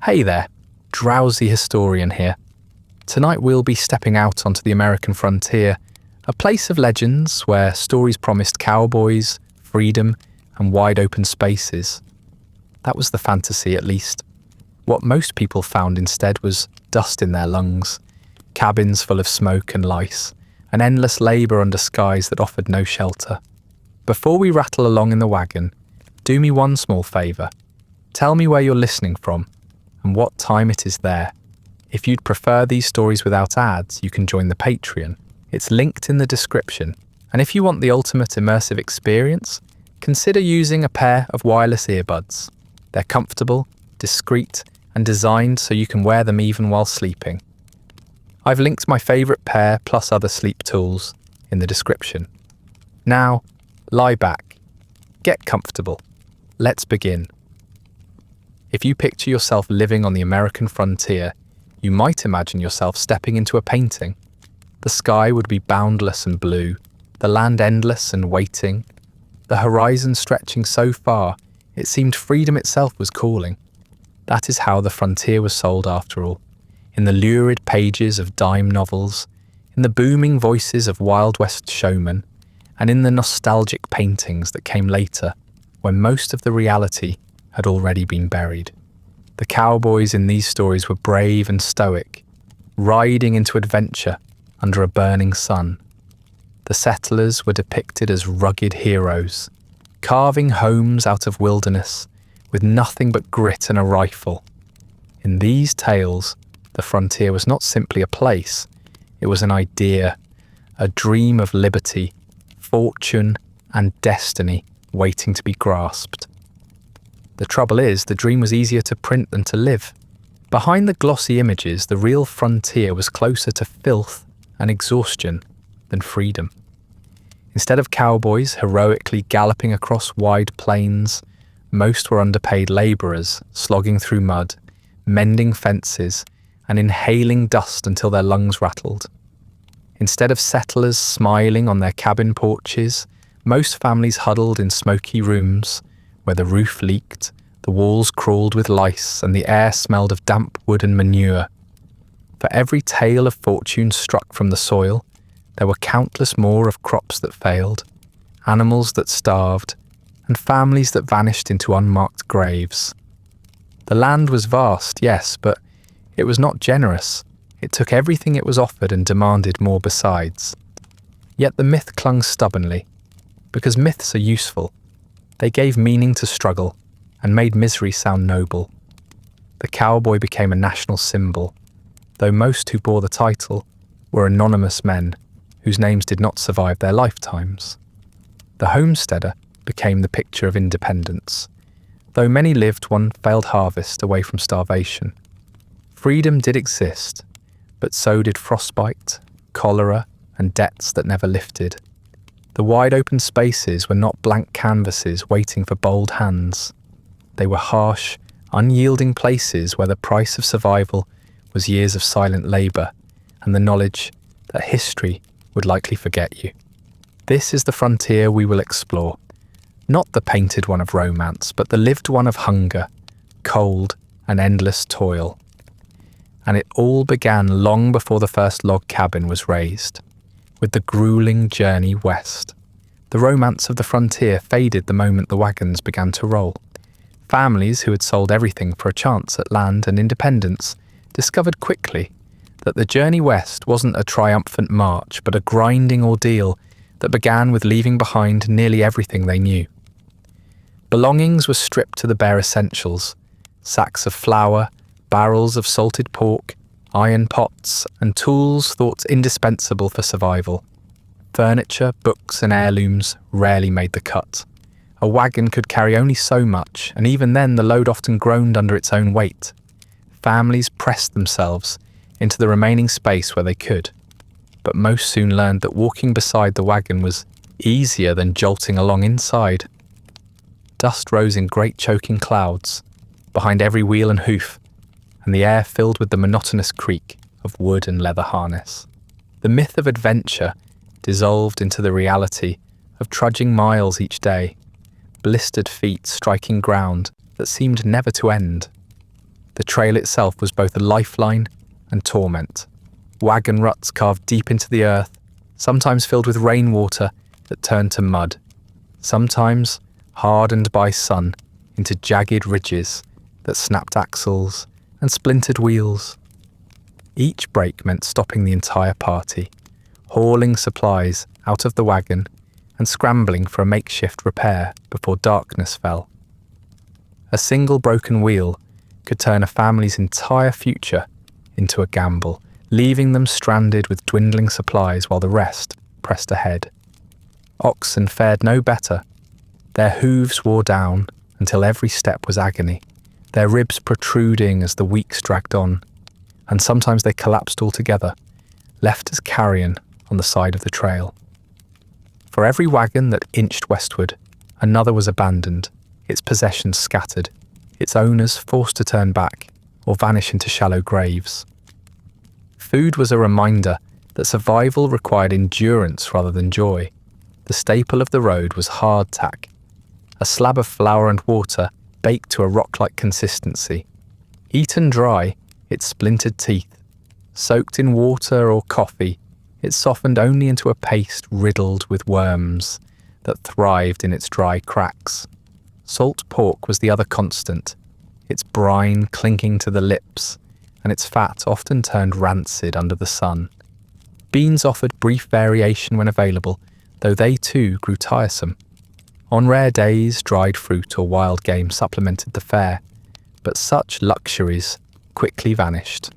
Hey there, Drowsy Historian here. Tonight we'll be stepping out onto the American frontier, a place of legends where stories promised cowboys, freedom, and wide open spaces. That was the fantasy, at least. What most people found instead was dust in their lungs, cabins full of smoke and lice, and endless labour under skies that offered no shelter. Before we rattle along in the wagon, do me one small favour. Tell me where you're listening from and what time it is there. If you'd prefer these stories without ads, you can join the Patreon. It's linked in the description. And if you want the ultimate immersive experience, consider using a pair of wireless earbuds. They're comfortable, discreet, and designed so you can wear them even while sleeping. I've linked my favourite pair plus other sleep tools in the description. Now, lie back. Get comfortable. Let's begin. If you picture yourself living on the American frontier, you might imagine yourself stepping into a painting. The sky would be boundless and blue, the land endless and waiting, the horizon stretching so far it seemed freedom itself was calling. That is how the frontier was sold after all, in the lurid pages of dime novels, in the booming voices of Wild West showmen, and in the nostalgic paintings that came later, when most of the reality had already been buried. The cowboys in these stories were brave and stoic, riding into adventure under a burning sun. The settlers were depicted as rugged heroes, carving homes out of wilderness with nothing but grit and a rifle. In these tales, the frontier was not simply a place, it was an idea, a dream of liberty, fortune, and destiny waiting to be grasped. The trouble is, the dream was easier to print than to live. Behind the glossy images, the real frontier was closer to filth and exhaustion than freedom. Instead of cowboys heroically galloping across wide plains, most were underpaid labourers slogging through mud, mending fences, and inhaling dust until their lungs rattled. Instead of settlers smiling on their cabin porches, most families huddled in smoky rooms, where the roof leaked, the walls crawled with lice, and the air smelled of damp wood and manure. For every tale of fortune struck from the soil, there were countless more of crops that failed, animals that starved, and families that vanished into unmarked graves. The land was vast, yes, but it was not generous. It took everything it was offered and demanded more besides. Yet the myth clung stubbornly, because myths are useful. They gave meaning to struggle and made misery sound noble. The cowboy became a national symbol, though most who bore the title were anonymous men whose names did not survive their lifetimes. The homesteader became the picture of independence, though many lived one failed harvest away from starvation. Freedom did exist, but so did frostbite, cholera, and debts that never lifted. The wide open spaces were not blank canvases waiting for bold hands. They were harsh, unyielding places where the price of survival was years of silent labour and the knowledge that history would likely forget you. This is the frontier we will explore, not the painted one of romance, but the lived one of hunger, cold, and endless toil. And it all began long before the first log cabin was raised, with the grueling journey west. The romance of the frontier faded the moment the wagons began to roll. Families who had sold everything for a chance at land and independence discovered quickly that the journey west wasn't a triumphant march, but a grinding ordeal that began with leaving behind nearly everything they knew. Belongings were stripped to the bare essentials: sacks of flour, barrels of salted pork, iron pots, and tools thought indispensable for survival. Furniture, books, and heirlooms rarely made the cut. A wagon could carry only so much, and even then the load often groaned under its own weight. Families pressed themselves into the remaining space where they could, but most soon learned that walking beside the wagon was easier than jolting along inside. Dust rose in great choking clouds behind every wheel and hoof, and the air filled with the monotonous creak of wood and leather harness. The myth of adventure dissolved into the reality of trudging miles each day, blistered feet striking ground that seemed never to end. The trail itself was both a lifeline and torment. Wagon ruts carved deep into the earth, sometimes filled with rainwater that turned to mud, sometimes hardened by sun into jagged ridges that snapped axles and splintered wheels. Each break meant stopping the entire party, hauling supplies out of the wagon and scrambling for a makeshift repair before darkness fell. A single broken wheel could turn a family's entire future into a gamble, leaving them stranded with dwindling supplies while the rest pressed ahead. Oxen fared no better. Their hooves wore down until every step was agony, their ribs protruding as the weeks dragged on, and sometimes they collapsed altogether, left as carrion on the side of the trail. For every wagon that inched westward, another was abandoned, its possessions scattered, its owners forced to turn back or vanish into shallow graves. Food was a reminder that survival required endurance rather than joy. The staple of the road was hardtack, a slab of flour and water baked to a rock-like consistency. Eaten dry, it splintered teeth. Soaked in water or coffee, it softened only into a paste riddled with worms that thrived in its dry cracks. Salt pork was the other constant, its brine clinking to the lips, and its fat often turned rancid under the sun. Beans offered brief variation when available, though they too grew tiresome. On rare days, dried fruit or wild game supplemented the fare, but such luxuries quickly vanished.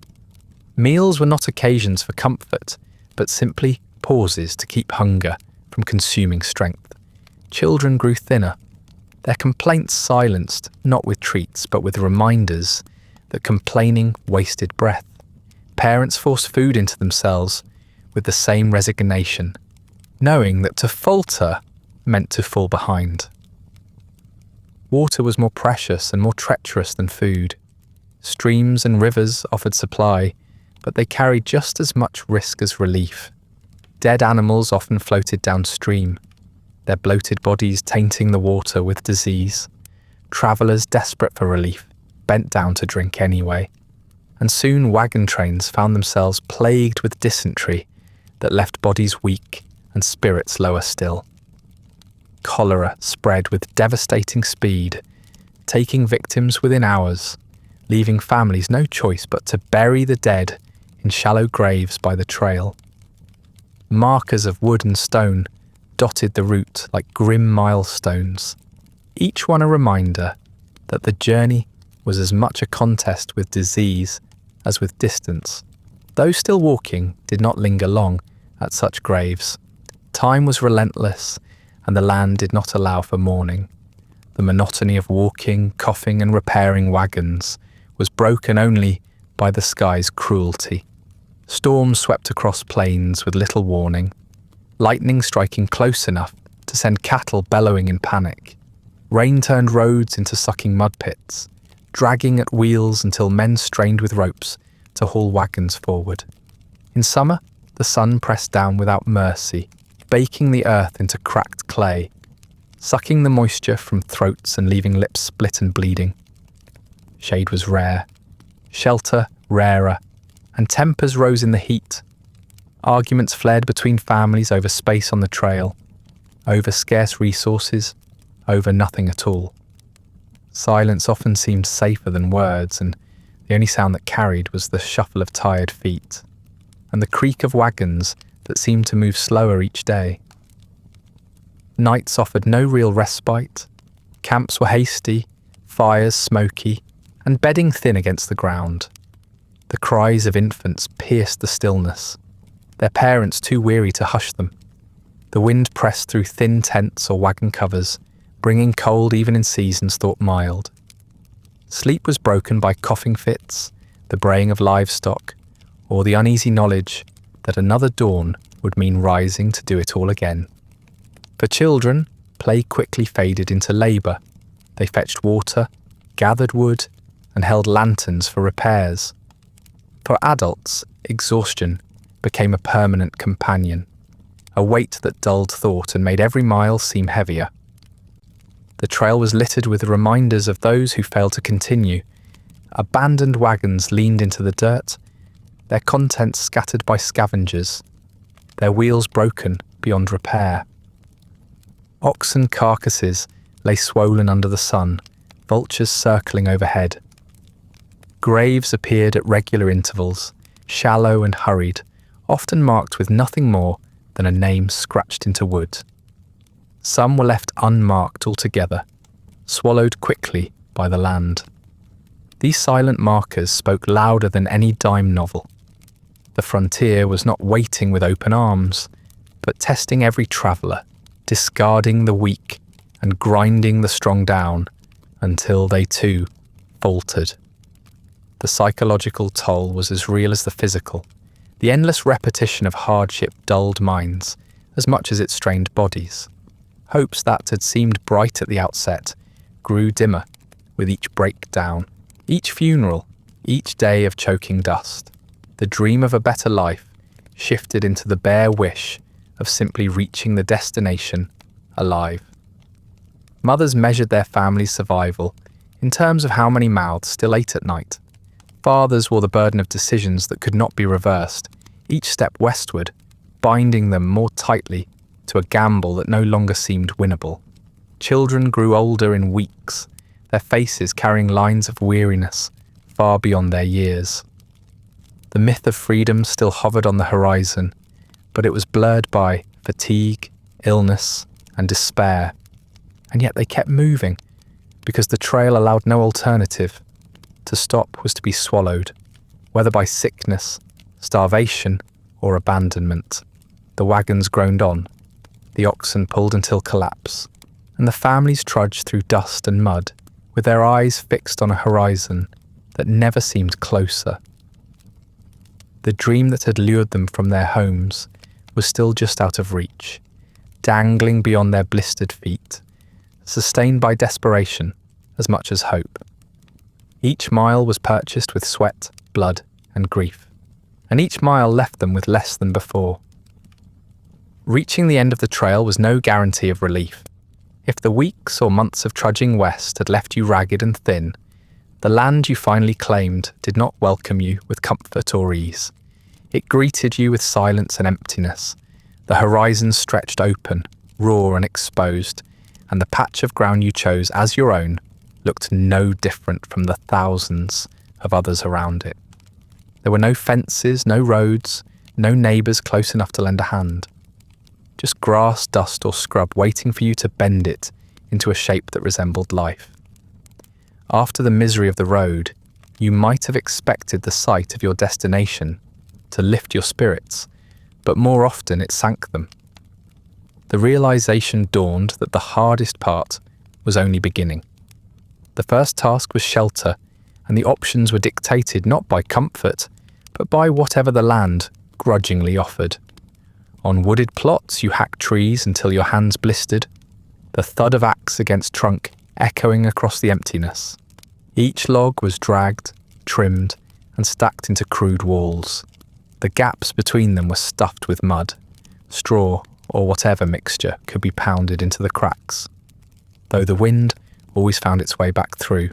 Meals were not occasions for comfort, but simply pauses to keep hunger from consuming strength. Children grew thinner, their complaints silenced not with treats but with reminders that complaining wasted breath. Parents forced food into themselves with the same resignation, knowing that to falter meant to fall behind. Water was more precious and more treacherous than food. Streams and rivers offered supply, but they carried just as much risk as relief. Dead animals often floated downstream, their bloated bodies tainting the water with disease. Travellers desperate for relief bent down to drink anyway, and soon wagon trains found themselves plagued with dysentery that left bodies weak and spirits lower still. Cholera spread with devastating speed, taking victims within hours, leaving families no choice but to bury the dead in shallow graves by the trail. Markers of wood and stone dotted the route like grim milestones, each one a reminder that the journey was as much a contest with disease as with distance. Those still walking did not linger long at such graves. Time was relentless, and the land did not allow for mourning. The monotony of walking, coughing, and repairing wagons was broken only by the sky's cruelty. Storms swept across plains with little warning, lightning striking close enough to send cattle bellowing in panic. Rain turned roads into sucking mud pits, dragging at wheels until men strained with ropes to haul wagons forward. In summer, the sun pressed down without mercy, baking the earth into cracked clay, sucking the moisture from throats and leaving lips split and bleeding. Shade was rare, shelter rarer, and tempers rose in the heat. Arguments flared between families over space on the trail, over scarce resources, over nothing at all. Silence often seemed safer than words, and the only sound that carried was the shuffle of tired feet, and the creak of wagons that seemed to move slower each day. Nights offered no real respite. Camps were hasty, fires smoky, and bedding thin against the ground. The cries of infants pierced the stillness, their parents too weary to hush them. The wind pressed through thin tents or wagon covers, bringing cold even in seasons thought mild. Sleep was broken by coughing fits, the braying of livestock, or the uneasy knowledge that another dawn would mean rising to do it all again. For children, play quickly faded into labour. They fetched water, gathered wood, and held lanterns for repairs. For adults, exhaustion became a permanent companion, a weight that dulled thought and made every mile seem heavier. The trail was littered with reminders of those who failed to continue, Abandoned wagons leaned into the dirt, their contents scattered by scavengers, their wheels broken beyond repair. Oxen carcasses lay swollen under the sun, vultures circling overhead. Graves appeared at regular intervals, shallow and hurried, often marked with nothing more than a name scratched into wood. Some were left unmarked altogether, swallowed quickly by the land. These silent markers spoke louder than any dime novel. The frontier was not waiting with open arms, but testing every traveller, discarding the weak and grinding the strong down until they too faltered. The psychological toll was as real as the physical. The endless repetition of hardship dulled minds as much as it strained bodies. Hopes that had seemed bright at the outset grew dimmer with each breakdown, each funeral, each day of choking dust. The dream of a better life shifted into the bare wish of simply reaching the destination alive. Mothers measured their family's survival in terms of how many mouths still ate at night. Fathers wore the burden of decisions that could not be reversed, each step westward, binding them more tightly to a gamble that no longer seemed winnable. Children grew older in weeks, their faces carrying lines of weariness far beyond their years. The myth of freedom still hovered on the horizon, but it was blurred by fatigue, illness, and despair. And yet they kept moving, because the trail allowed no alternative. To stop was to be swallowed, whether by sickness, starvation, or abandonment. The wagons groaned on, the oxen pulled until collapse, and the families trudged through dust and mud, with their eyes fixed on a horizon that never seemed closer. The dream that had lured them from their homes was still just out of reach, dangling beyond their blistered feet, sustained by desperation as much as hope. Each mile was purchased with sweat, blood, and grief, and each mile left them with less than before. Reaching the end of the trail was no guarantee of relief. If the weeks or months of trudging west had left you ragged and thin, the land you finally claimed did not welcome you with comfort or ease. It greeted you with silence and emptiness. The horizon stretched open, raw and exposed, and the patch of ground you chose as your own looked no different from the thousands of others around it. There were no fences, no roads, no neighbours close enough to lend a hand. Just grass, dust or scrub waiting for you to bend it into a shape that resembled life. After the misery of the road, you might have expected the sight of your destination to lift your spirits, but more often it sank them. The realization dawned that the hardest part was only beginning. The first task was shelter, and the options were dictated not by comfort, but by whatever the land grudgingly offered. On wooded plots you hacked trees until your hands blistered, the thud of axe against trunk echoing across the emptiness. Each log was dragged, trimmed, and stacked into crude walls. The gaps between them were stuffed with mud, straw, or whatever mixture could be pounded into the cracks. Though the wind always found its way back through,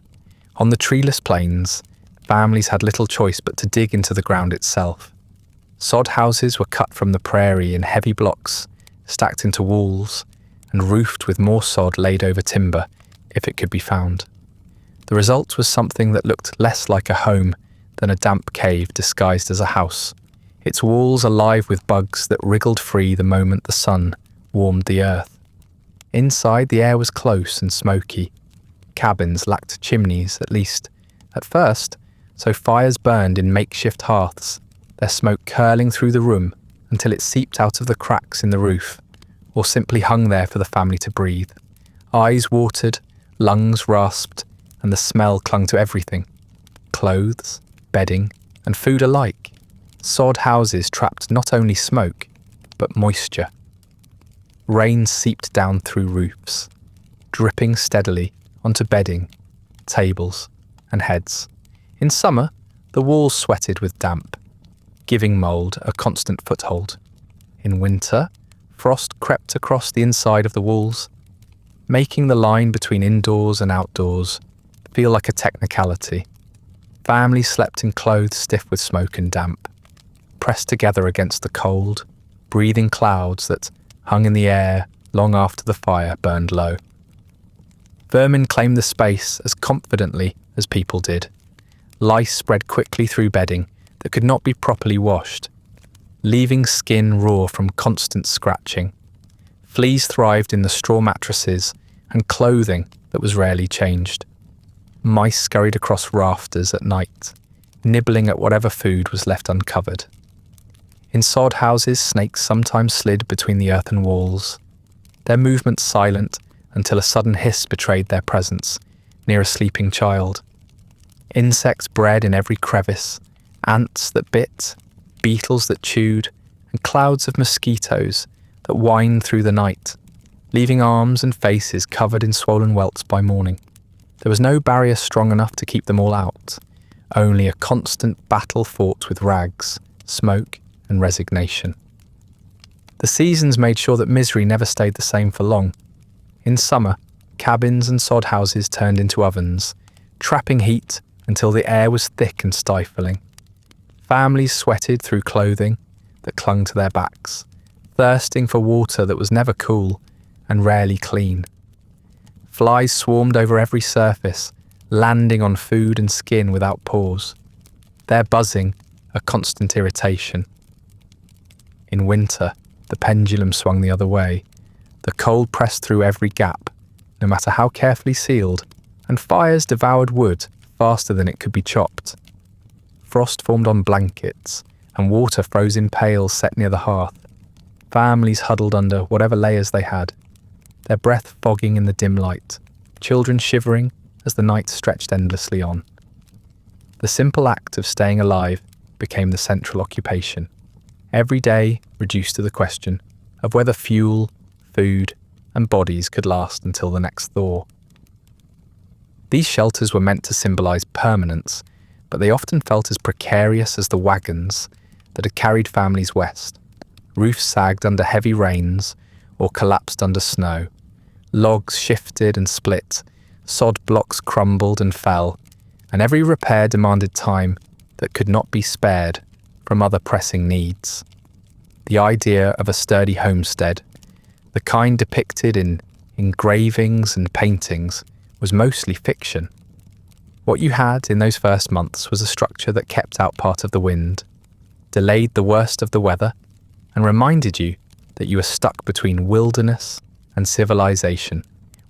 on the treeless plains, families had little choice but to dig into the ground itself. Sod houses were cut from the prairie in heavy blocks, stacked into walls, and roofed with more sod laid over timber, if it could be found. The result was something that looked less like a home than a damp cave disguised as a house, its walls alive with bugs that wriggled free the moment the sun warmed the earth. Inside, the air was close and smoky. Cabins lacked chimneys, at least, at first, so fires burned in makeshift hearths, their smoke curling through the room until it seeped out of the cracks in the roof, or simply hung there for the family to breathe. Eyes watered, lungs rasped, and the smell clung to everything. Clothes, bedding, and food alike. Sod houses trapped not only smoke, but moisture. Rain seeped down through roofs, dripping steadily onto bedding, tables, and heads. In summer, the walls sweated with damp, giving mould a constant foothold. In winter, frost crept across the inside of the walls, making the line between indoors and outdoors feel like a technicality. Families slept in clothes stiff with smoke and damp, pressed together against the cold, breathing clouds that hung in the air long after the fire burned low. Vermin claimed the space as confidently as people did. Lice spread quickly through bedding that could not be properly washed, leaving skin raw from constant scratching. Fleas thrived in the straw mattresses and clothing that was rarely changed. Mice scurried across rafters at night, nibbling at whatever food was left uncovered. In sod houses, snakes sometimes slid between the earthen walls, their movements silent until a sudden hiss betrayed their presence near a sleeping child. Insects bred in every crevice, ants that bit, beetles that chewed, and clouds of mosquitoes that whined through the night, leaving arms and faces covered in swollen welts by morning. There was no barrier strong enough to keep them all out, only a constant battle fought with rags, smoke, and resignation. The seasons made sure that misery never stayed the same for long. In summer, cabins and sod houses turned into ovens, trapping heat until the air was thick and stifling. Families sweated through clothing that clung to their backs, thirsting for water that was never cool and rarely clean. Flies swarmed over every surface, landing on food and skin without pause, their buzzing a constant irritation. In winter, the pendulum swung the other way. The cold pressed through every gap, no matter how carefully sealed, and fires devoured wood faster than it could be chopped. Frost formed on blankets, and water froze in pails set near the hearth. Families huddled under whatever layers they had, their breath fogging in the dim light, children shivering as the night stretched endlessly on. The simple act of staying alive became the central occupation, every day reduced to the question of whether fuel, food, and bodies could last until the next thaw. These shelters were meant to symbolize permanence, but they often felt as precarious as the wagons that had carried families west. Roofs sagged under heavy rains or collapsed under snow. Logs shifted and split, sod blocks crumbled and fell, and every repair demanded time that could not be spared from other pressing needs. The idea of a sturdy homestead, the kind depicted in engravings and paintings, was mostly fiction. What you had in those first months was a structure that kept out part of the wind, delayed the worst of the weather, and reminded you that you were stuck between wilderness and civilization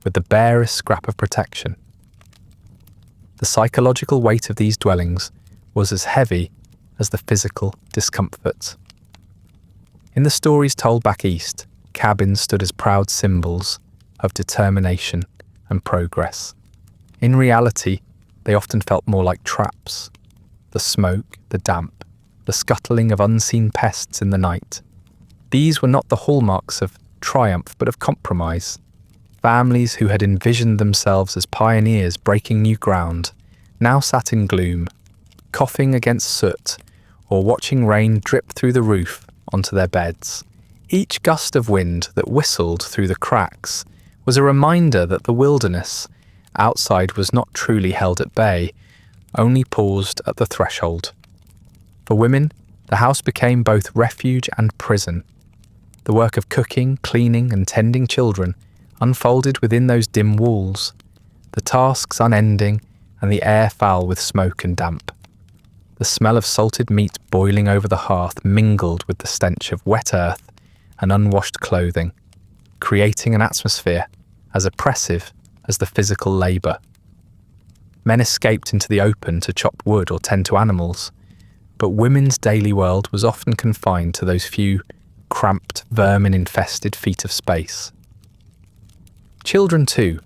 with the barest scrap of protection. The psychological weight of these dwellings was as heavy as the physical discomfort. In the stories told back east, cabins stood as proud symbols of determination and progress. In reality, they often felt more like traps. The smoke, the damp, the scuttling of unseen pests in the night. These were not the hallmarks of triumph, but of compromise. Families who had envisioned themselves as pioneers breaking new ground now sat in gloom, coughing against soot or watching rain drip through the roof onto their beds. Each gust of wind that whistled through the cracks was a reminder that the wilderness outside was not truly held at bay, only paused at the threshold. For women, the house became both refuge and prison. The work of cooking, cleaning, and tending children unfolded within those dim walls, the tasks unending and the air foul with smoke and damp. The smell of salted meat boiling over the hearth mingled with the stench of wet earth and unwashed clothing, creating an atmosphere as oppressive as the physical labour. Men escaped into the open to chop wood or tend to animals, but women's daily world was often confined to those few cramped, vermin-infested feet of space. Children, too,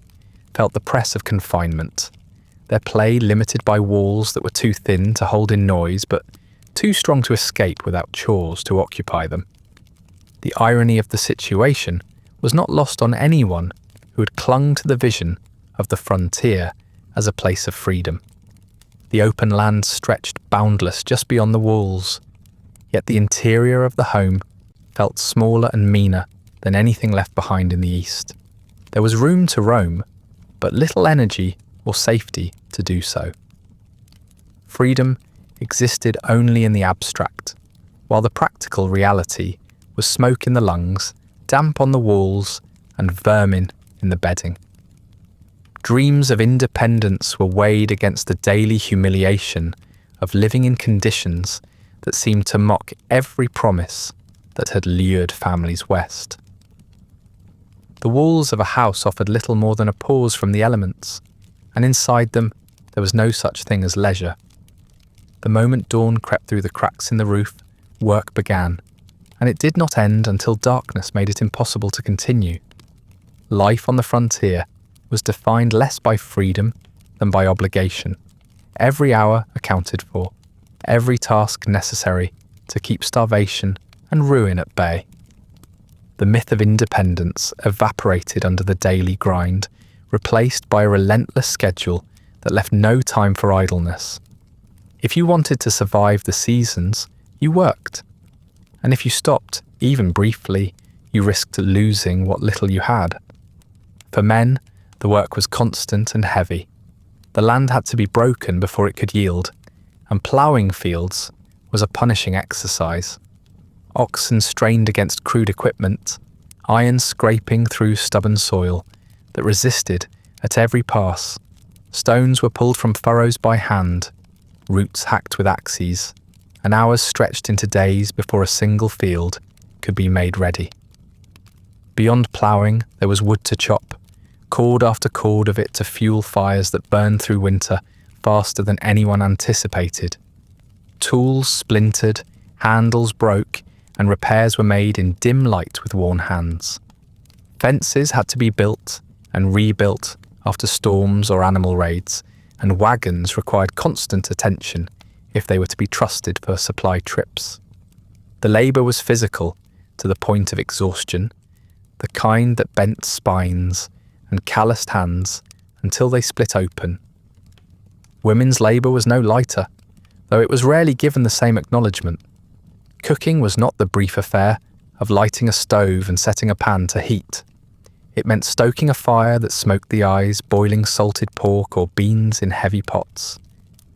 felt the press of confinement, their play limited by walls that were too thin to hold in noise but too strong to escape without chores to occupy them. The irony of the situation was not lost on anyone who had clung to the vision of the frontier as a place of freedom. The open land stretched boundless just beyond the walls, yet the interior of the home felt smaller and meaner than anything left behind in the east. There was room to roam, but little energy or safety to do so. Freedom existed only in the abstract, while the practical reality was smoke in the lungs, damp on the walls, and vermin in the bedding. Dreams of independence were weighed against the daily humiliation of living in conditions that seemed to mock every promise that had lured families west. The walls of a house offered little more than a pause from the elements, and inside them there was no such thing as leisure. The moment dawn crept through the cracks in the roof, work began, and it did not end until darkness made it impossible to continue. Life on the frontier was defined less by freedom than by obligation. Every hour accounted for, every task necessary to keep starvation and ruin at bay. The myth of independence evaporated under the daily grind, replaced by a relentless schedule that left no time for idleness. If you wanted to survive the seasons, you worked. And if you stopped, even briefly, you risked losing what little you had. For men, the work was constant and heavy. The land had to be broken before it could yield, and ploughing fields was a punishing exercise. Oxen strained against crude equipment, iron scraping through stubborn soil that resisted at every pass. Stones were pulled from furrows by hand, roots hacked with axes, and hours stretched into days before a single field could be made ready. Beyond ploughing, there was wood to chop, cord after cord of it to fuel fires that burned through winter faster than anyone anticipated. Tools splintered, handles broke, and repairs were made in dim light with worn hands. Fences had to be built and rebuilt after storms or animal raids, and wagons required constant attention if they were to be trusted for supply trips. The labour was physical to the point of exhaustion, the kind that bent spines and calloused hands until they split open. Women's labour was no lighter, though it was rarely given the same acknowledgement. Cooking was not the brief affair of lighting a stove and setting a pan to heat. It meant stoking a fire that smoked the eyes, boiling salted pork or beans in heavy pots,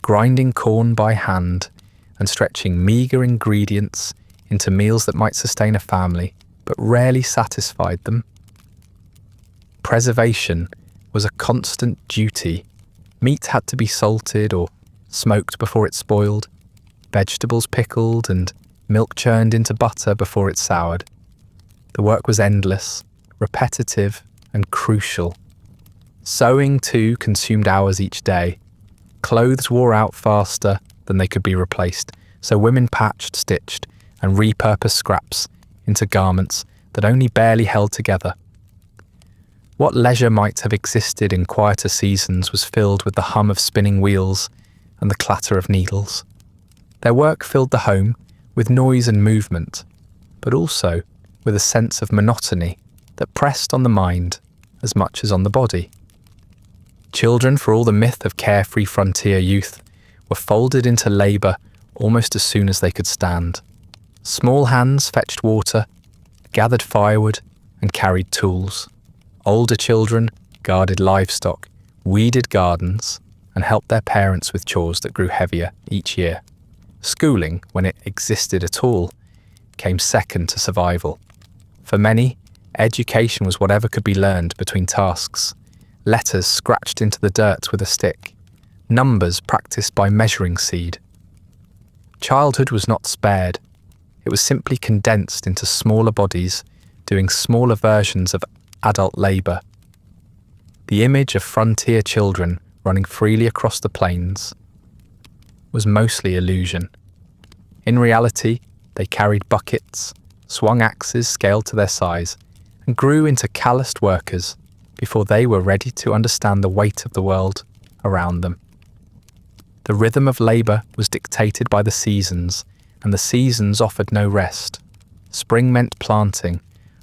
grinding corn by hand, and stretching meagre ingredients into meals that might sustain a family, but rarely satisfied them. Preservation was a constant duty. Meat had to be salted or smoked before it spoiled, vegetables pickled, and milk churned into butter before it soured. The work was endless, repetitive, and crucial. Sewing, too, consumed hours each day. Clothes wore out faster than they could be replaced, so women patched, stitched, and repurposed scraps into garments that only barely held together. What leisure might have existed in quieter seasons was filled with the hum of spinning wheels and the clatter of needles. Their work filled the home with noise and movement, but also with a sense of monotony that pressed on the mind as much as on the body. Children, for all the myth of carefree frontier youth, were folded into labour almost as soon as they could stand. Small hands fetched water, gathered firewood, and carried tools. Older children guarded livestock, weeded gardens, and helped their parents with chores that grew heavier each year. Schooling, when it existed at all, came second to survival. For many, education was whatever could be learned between tasks. Letters scratched into the dirt with a stick. Numbers practiced by measuring seed. Childhood was not spared. It was simply condensed into smaller bodies doing smaller versions of adult labour. The image of frontier children running freely across the plains was mostly illusion. In reality, they carried buckets, swung axes scaled to their size, and grew into calloused workers before they were ready to understand the weight of the world around them. The rhythm of labour was dictated by the seasons, and the seasons offered no rest. Spring meant planting,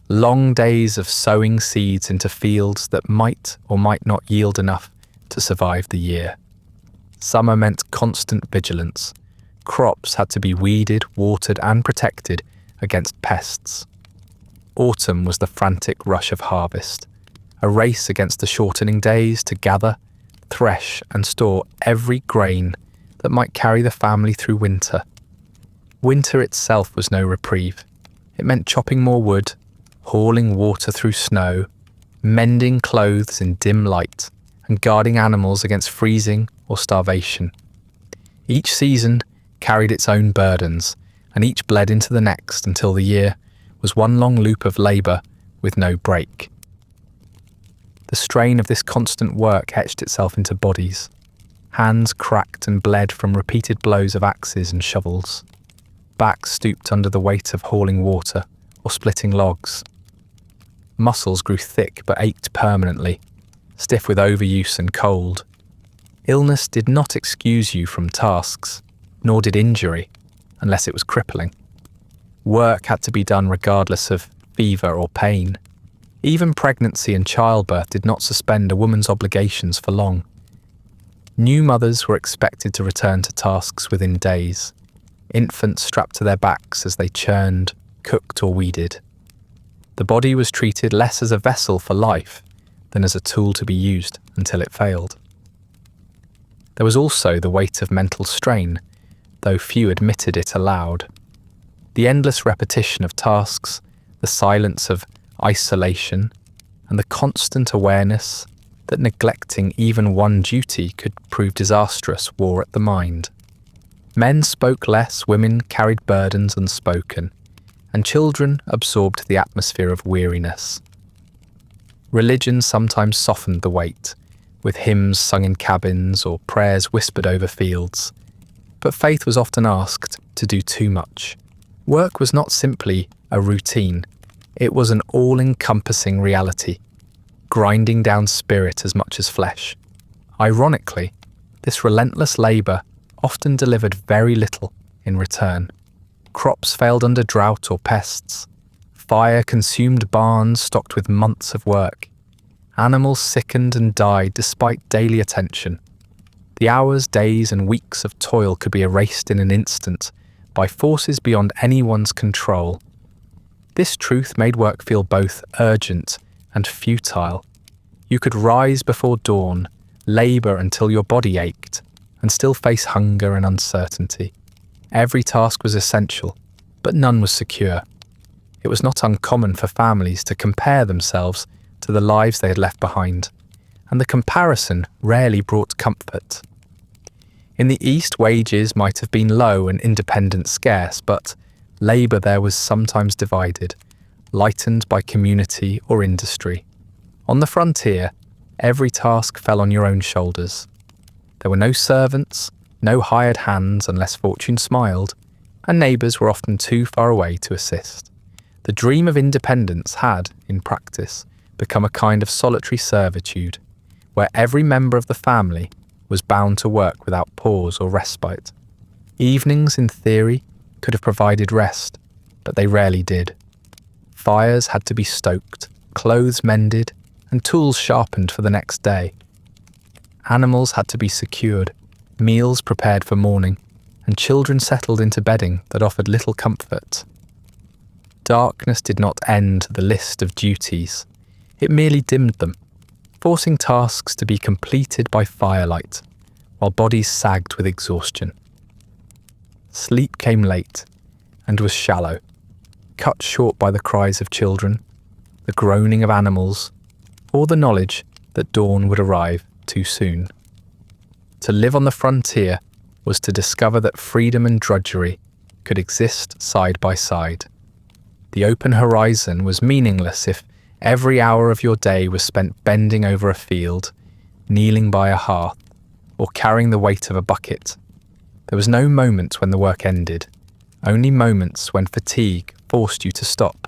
long days of sowing seeds into fields that might or might not yield enough to survive the year. Summer meant constant vigilance. Crops had to be weeded, watered, and protected against pests. Autumn was the frantic rush of harvest, a race against the shortening days to gather, thresh, and store every grain that might carry the family through winter. Winter itself was no reprieve. It meant chopping more wood, hauling water through snow, mending clothes in dim light, and guarding animals against freezing or starvation. Each season carried its own burdens, and each bled into the next until the year was one long loop of labour with no break. The strain of this constant work etched itself into bodies. Hands cracked and bled from repeated blows of axes and shovels. Backs stooped under the weight of hauling water or splitting logs. Muscles grew thick but ached permanently, stiff with overuse and cold. Illness did not excuse you from tasks, nor did injury, unless it was crippling. Work had to be done regardless of fever or pain. Even pregnancy and childbirth did not suspend a woman's obligations for long. New mothers were expected to return to tasks within days, infants strapped to their backs as they churned, cooked or weeded. The body was treated less as a vessel for life than as a tool to be used until it failed. There was also the weight of mental strain, though few admitted it aloud. The endless repetition of tasks, the silence of isolation, and the constant awareness that neglecting even one duty could prove disastrous wore at the mind. Men spoke less, women carried burdens unspoken, and children absorbed the atmosphere of weariness. Religion sometimes softened the weight, with hymns sung in cabins or prayers whispered over fields, but faith was often asked to do too much. Work was not simply a routine, it was an all-encompassing reality, grinding down spirit as much as flesh. Ironically, this relentless labour often delivered very little in return. Crops failed under drought or pests. Fire consumed barns stocked with months of work. Animals sickened and died despite daily attention. The hours, days, and weeks of toil could be erased in an instant by forces beyond anyone's control. This truth made work feel both urgent and futile. You could rise before dawn, labour until your body ached, and still face hunger and uncertainty. Every task was essential, but none was secure. It was not uncommon for families to compare themselves to the lives they had left behind, and the comparison rarely brought comfort. In the East, wages might have been low and independence scarce, but labour there was sometimes divided, lightened by community or industry. On the frontier, every task fell on your own shoulders. There were no servants, no hired hands unless fortune smiled, and neighbours were often too far away to assist. The dream of independence had, in practice, become a kind of solitary servitude, where every member of the family was bound to work without pause or respite. Evenings, in theory, could have provided rest, but they rarely did. Fires had to be stoked, clothes mended, and tools sharpened for the next day. Animals had to be secured, meals prepared for morning, and children settled into bedding that offered little comfort. Darkness did not end the list of duties. It merely dimmed them, forcing tasks to be completed by firelight, while bodies sagged with exhaustion. Sleep came late and was shallow, cut short by the cries of children, the groaning of animals, or the knowledge that dawn would arrive too soon. To live on the frontier was to discover that freedom and drudgery could exist side by side. The open horizon was meaningless if every hour of your day was spent bending over a field, kneeling by a hearth, or carrying the weight of a bucket. There was no moment when the work ended, only moments when fatigue forced you to stop.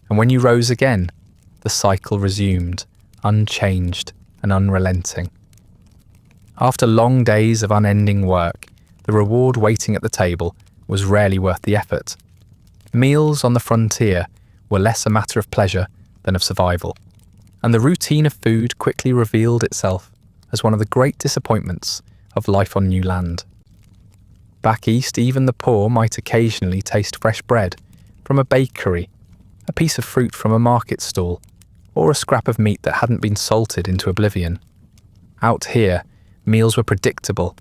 And when you rose again, the cycle resumed, unchanged and unrelenting. After long days of unending work, the reward waiting at the table was rarely worth the effort. Meals on the frontier were less a matter of pleasure than of survival, and the routine of food quickly revealed itself as one of the great disappointments of life on new land. Back east, even the poor might occasionally taste fresh bread from a bakery, a piece of fruit from a market stall, or a scrap of meat that hadn't been salted into oblivion. Out here, meals were predictable,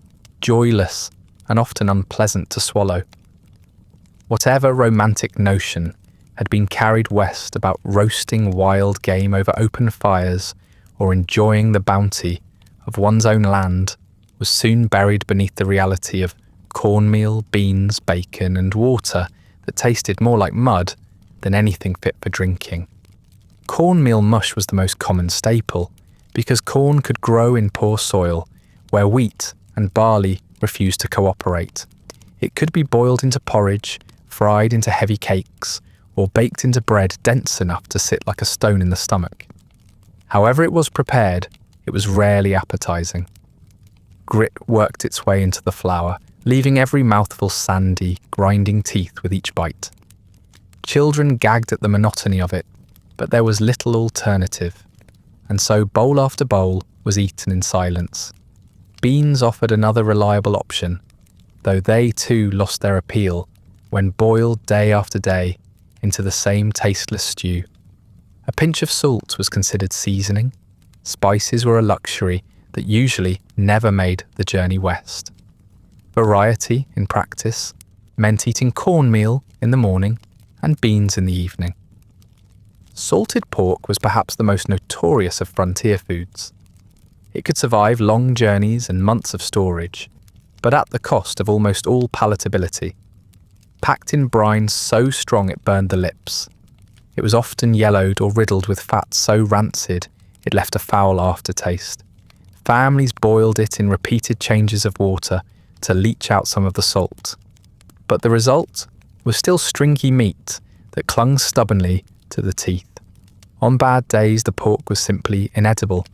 joyless and often unpleasant to swallow. Whatever romantic notion had been carried west about roasting wild game over open fires or enjoying the bounty of one's own land was soon buried beneath the reality of cornmeal, beans, bacon, and water that tasted more like mud than anything fit for drinking. Cornmeal mush was the most common staple, because corn could grow in poor soil where wheat and barley refused to cooperate. It could be boiled into porridge, fried into heavy cakes, or baked into bread dense enough to sit like a stone in the stomach. However it was prepared, it was rarely appetizing. Grit worked its way into the flour, leaving every mouthful sandy, grinding teeth with each bite. Children gagged at the monotony of it, but there was little alternative, and so bowl after bowl was eaten in silence. Beans offered another reliable option, though they too lost their appeal when boiled day after day into the same tasteless stew. A pinch of salt was considered seasoning. Spices were a luxury that usually never made the journey west. Variety, in practice, meant eating cornmeal in the morning and beans in the evening. Salted pork was perhaps the most notorious of frontier foods. It could survive long journeys and months of storage, but at the cost of almost all palatability. Packed in brine so strong it burned the lips. It was often yellowed or riddled with fat so rancid it left a foul aftertaste. Families boiled it in repeated changes of water to leach out some of the salt. But the result was still stringy meat that clung stubbornly to the teeth. On bad days, the pork was simply inedible,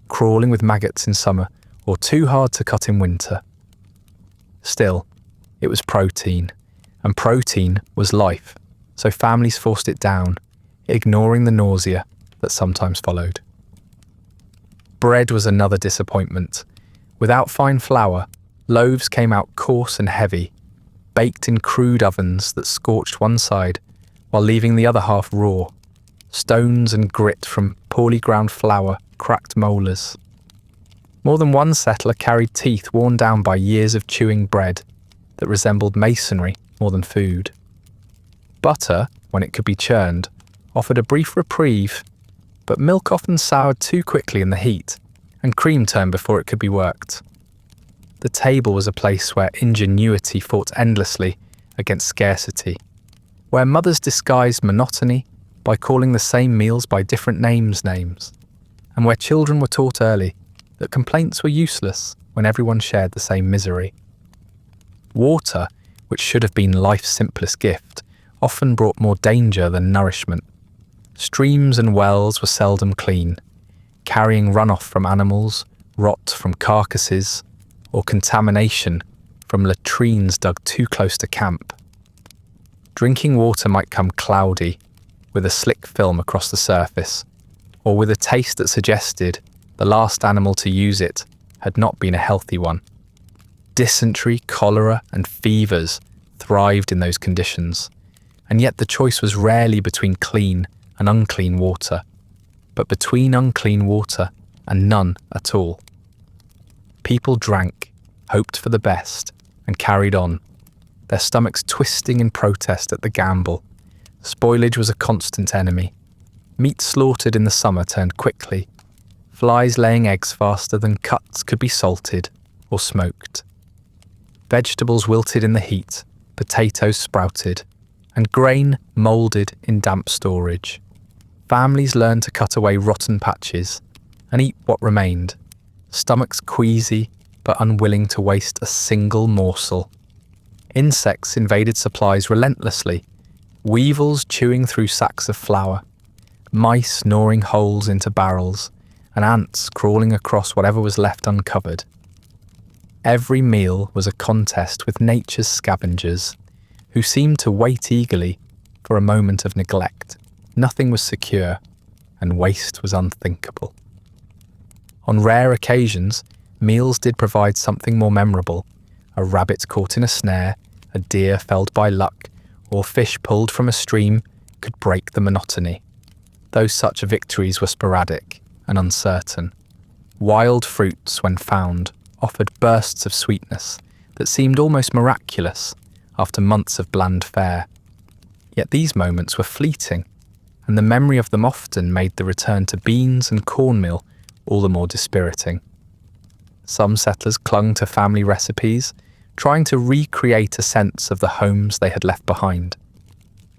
crawling with maggots in summer or too hard to cut in winter. Still, it was protein, and protein was life, so families forced it down, ignoring the nausea that sometimes followed. Bread was another disappointment. Without fine flour, loaves came out coarse and heavy, baked in crude ovens that scorched one side while leaving the other half raw. Stones and grit from poorly ground flour cracked molars. More than one settler carried teeth worn down by years of chewing bread that resembled masonry more than food. Butter, when it could be churned, offered a brief reprieve, but milk often soured too quickly in the heat, and cream turned before it could be worked. The table was a place where ingenuity fought endlessly against scarcity, where mothers disguised monotony by calling the same meals by different names, and where children were taught early that complaints were useless when everyone shared the same misery. Water, which should have been life's simplest gift, often brought more danger than nourishment. Streams and wells were seldom clean, carrying runoff from animals, rot from carcasses, or contamination from latrines dug too close to camp. Drinking water might come cloudy, with a slick film across the surface, or with a taste that suggested the last animal to use it had not been a healthy one. Dysentery, cholera, and fevers thrived in those conditions, and yet the choice was rarely between clean and unclean water, but between unclean water and none at all. People drank, hoped for the best, and carried on, their stomachs twisting in protest at the gamble. Spoilage was a constant enemy. Meat slaughtered in the summer turned quickly, flies laying eggs faster than cuts could be salted or smoked. Vegetables wilted in the heat, potatoes sprouted, and grain moulded in damp storage. Families learned to cut away rotten patches and eat what remained, stomachs queasy but unwilling to waste a single morsel. Insects invaded supplies relentlessly, weevils chewing through sacks of flour, mice gnawing holes into barrels, and ants crawling across whatever was left uncovered. Every meal was a contest with nature's scavengers, who seemed to wait eagerly for a moment of neglect. Nothing was secure, and waste was unthinkable. On rare occasions, meals did provide something more memorable: a rabbit caught in a snare, a deer felled by luck, or fish pulled from a stream could break the monotony, though such victories were sporadic and uncertain. Wild fruits, when found, offered bursts of sweetness, that seemed almost miraculous after months of bland fare. Yet these moments were fleeting, and the memory of them often made the return to beans and cornmeal all the more dispiriting. Some settlers clung to family recipes, trying to recreate a sense of the homes they had left behind.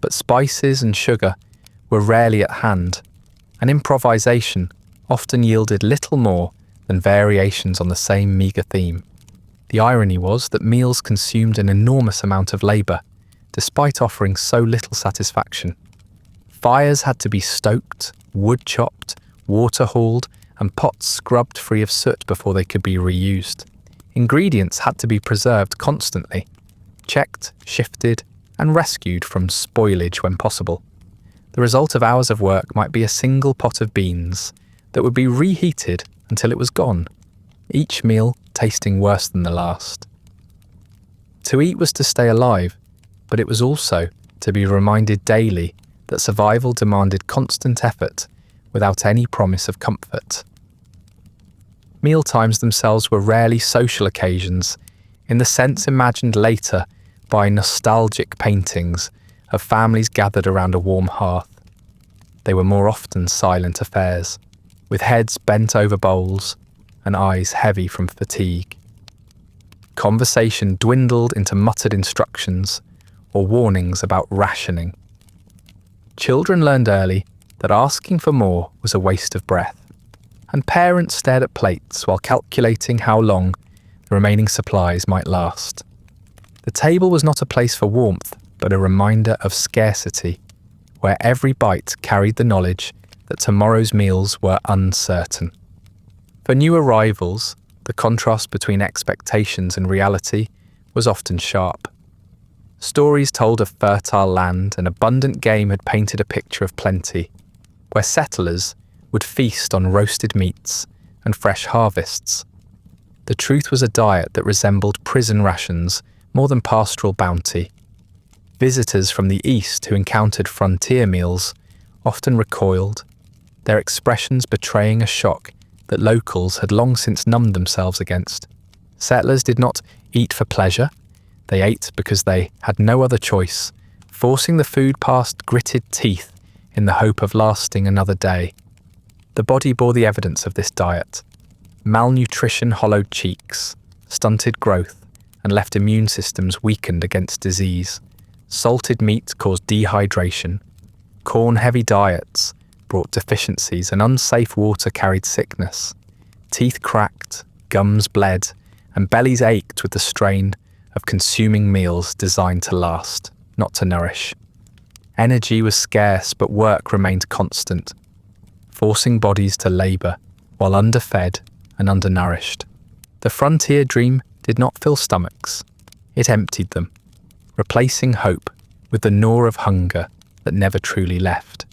But spices and sugar were rarely at hand, and improvisation often yielded little more than variations on the same meagre theme. The irony was that meals consumed an enormous amount of labour, despite offering so little satisfaction. Fires had to be stoked, wood chopped, water hauled, and pots scrubbed free of soot before they could be reused. Ingredients had to be preserved constantly, checked, shifted, and rescued from spoilage when possible. The result of hours of work might be a single pot of beans that would be reheated until it was gone, each meal tasting worse than the last. To eat was to stay alive, but it was also to be reminded daily that survival demanded constant effort without any promise of comfort. Mealtimes themselves were rarely social occasions in the sense imagined later by nostalgic paintings of families gathered around a warm hearth. They were more often silent affairs, with heads bent over bowls and eyes heavy from fatigue. Conversation dwindled into muttered instructions or warnings about rationing. Children learned early that asking for more was a waste of breath, and parents stared at plates while calculating how long the remaining supplies might last. The table was not a place for warmth, but a reminder of scarcity, where every bite carried the knowledge that tomorrow's meals were uncertain. For new arrivals, the contrast between expectations and reality was often sharp. Stories told of fertile land and abundant game had painted a picture of plenty, where settlers would feast on roasted meats and fresh harvests. The truth was a diet that resembled prison rations more than pastoral bounty. Visitors from the east who encountered frontier meals often recoiled, their expressions betraying a shock that locals had long since numbed themselves against. Settlers did not eat for pleasure, they ate because they had no other choice, forcing the food past gritted teeth in the hope of lasting another day. The body bore the evidence of this diet. Malnutrition hollowed cheeks, stunted growth, and left immune systems weakened against disease. Salted meat caused dehydration. Corn-heavy diets brought deficiencies, and unsafe water carried sickness. Teeth cracked, gums bled, and bellies ached with the strain of consuming meals designed to last, not to nourish. Energy was scarce, but work remained constant, forcing bodies to labour while underfed and undernourished. The frontier dream did not fill stomachs, it emptied them, replacing hope with the gnaw of hunger that never truly left.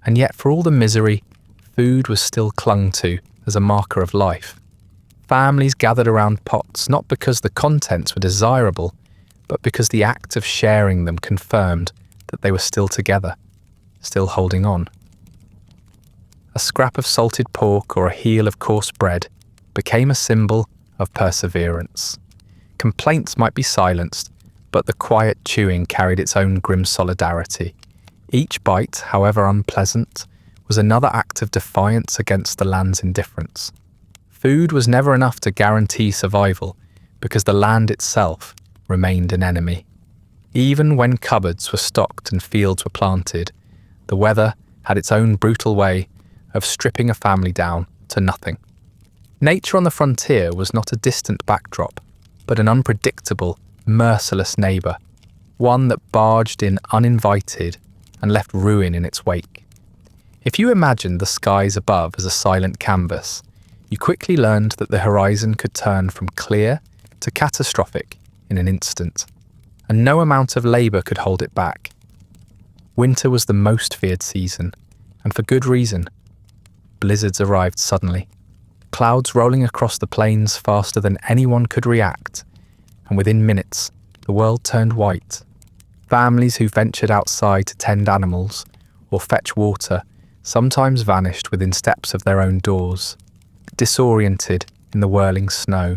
And yet for all the misery, food was still clung to as a marker of life. Families gathered around pots not because the contents were desirable, but because the act of sharing them confirmed that they were still together, still holding on. A scrap of salted pork or a heel of coarse bread became a symbol of perseverance. Complaints might be silenced, but the quiet chewing carried its own grim solidarity. Each bite, however unpleasant, was another act of defiance against the land's indifference. Food was never enough to guarantee survival because the land itself remained an enemy. Even when cupboards were stocked and fields were planted, the weather had its own brutal way of stripping a family down to nothing. Nature on the frontier was not a distant backdrop, but an unpredictable, merciless neighbour, one that barged in uninvited and left ruin in its wake. If you imagined the skies above as a silent canvas, you quickly learned that the horizon could turn from clear to catastrophic in an instant, and no amount of labour could hold it back. Winter was the most feared season, and for good reason. Blizzards arrived suddenly, clouds rolling across the plains faster than anyone could react, and within minutes the world turned white. Families who ventured outside to tend animals or fetch water sometimes vanished within steps of their own doors, disoriented in the whirling snow.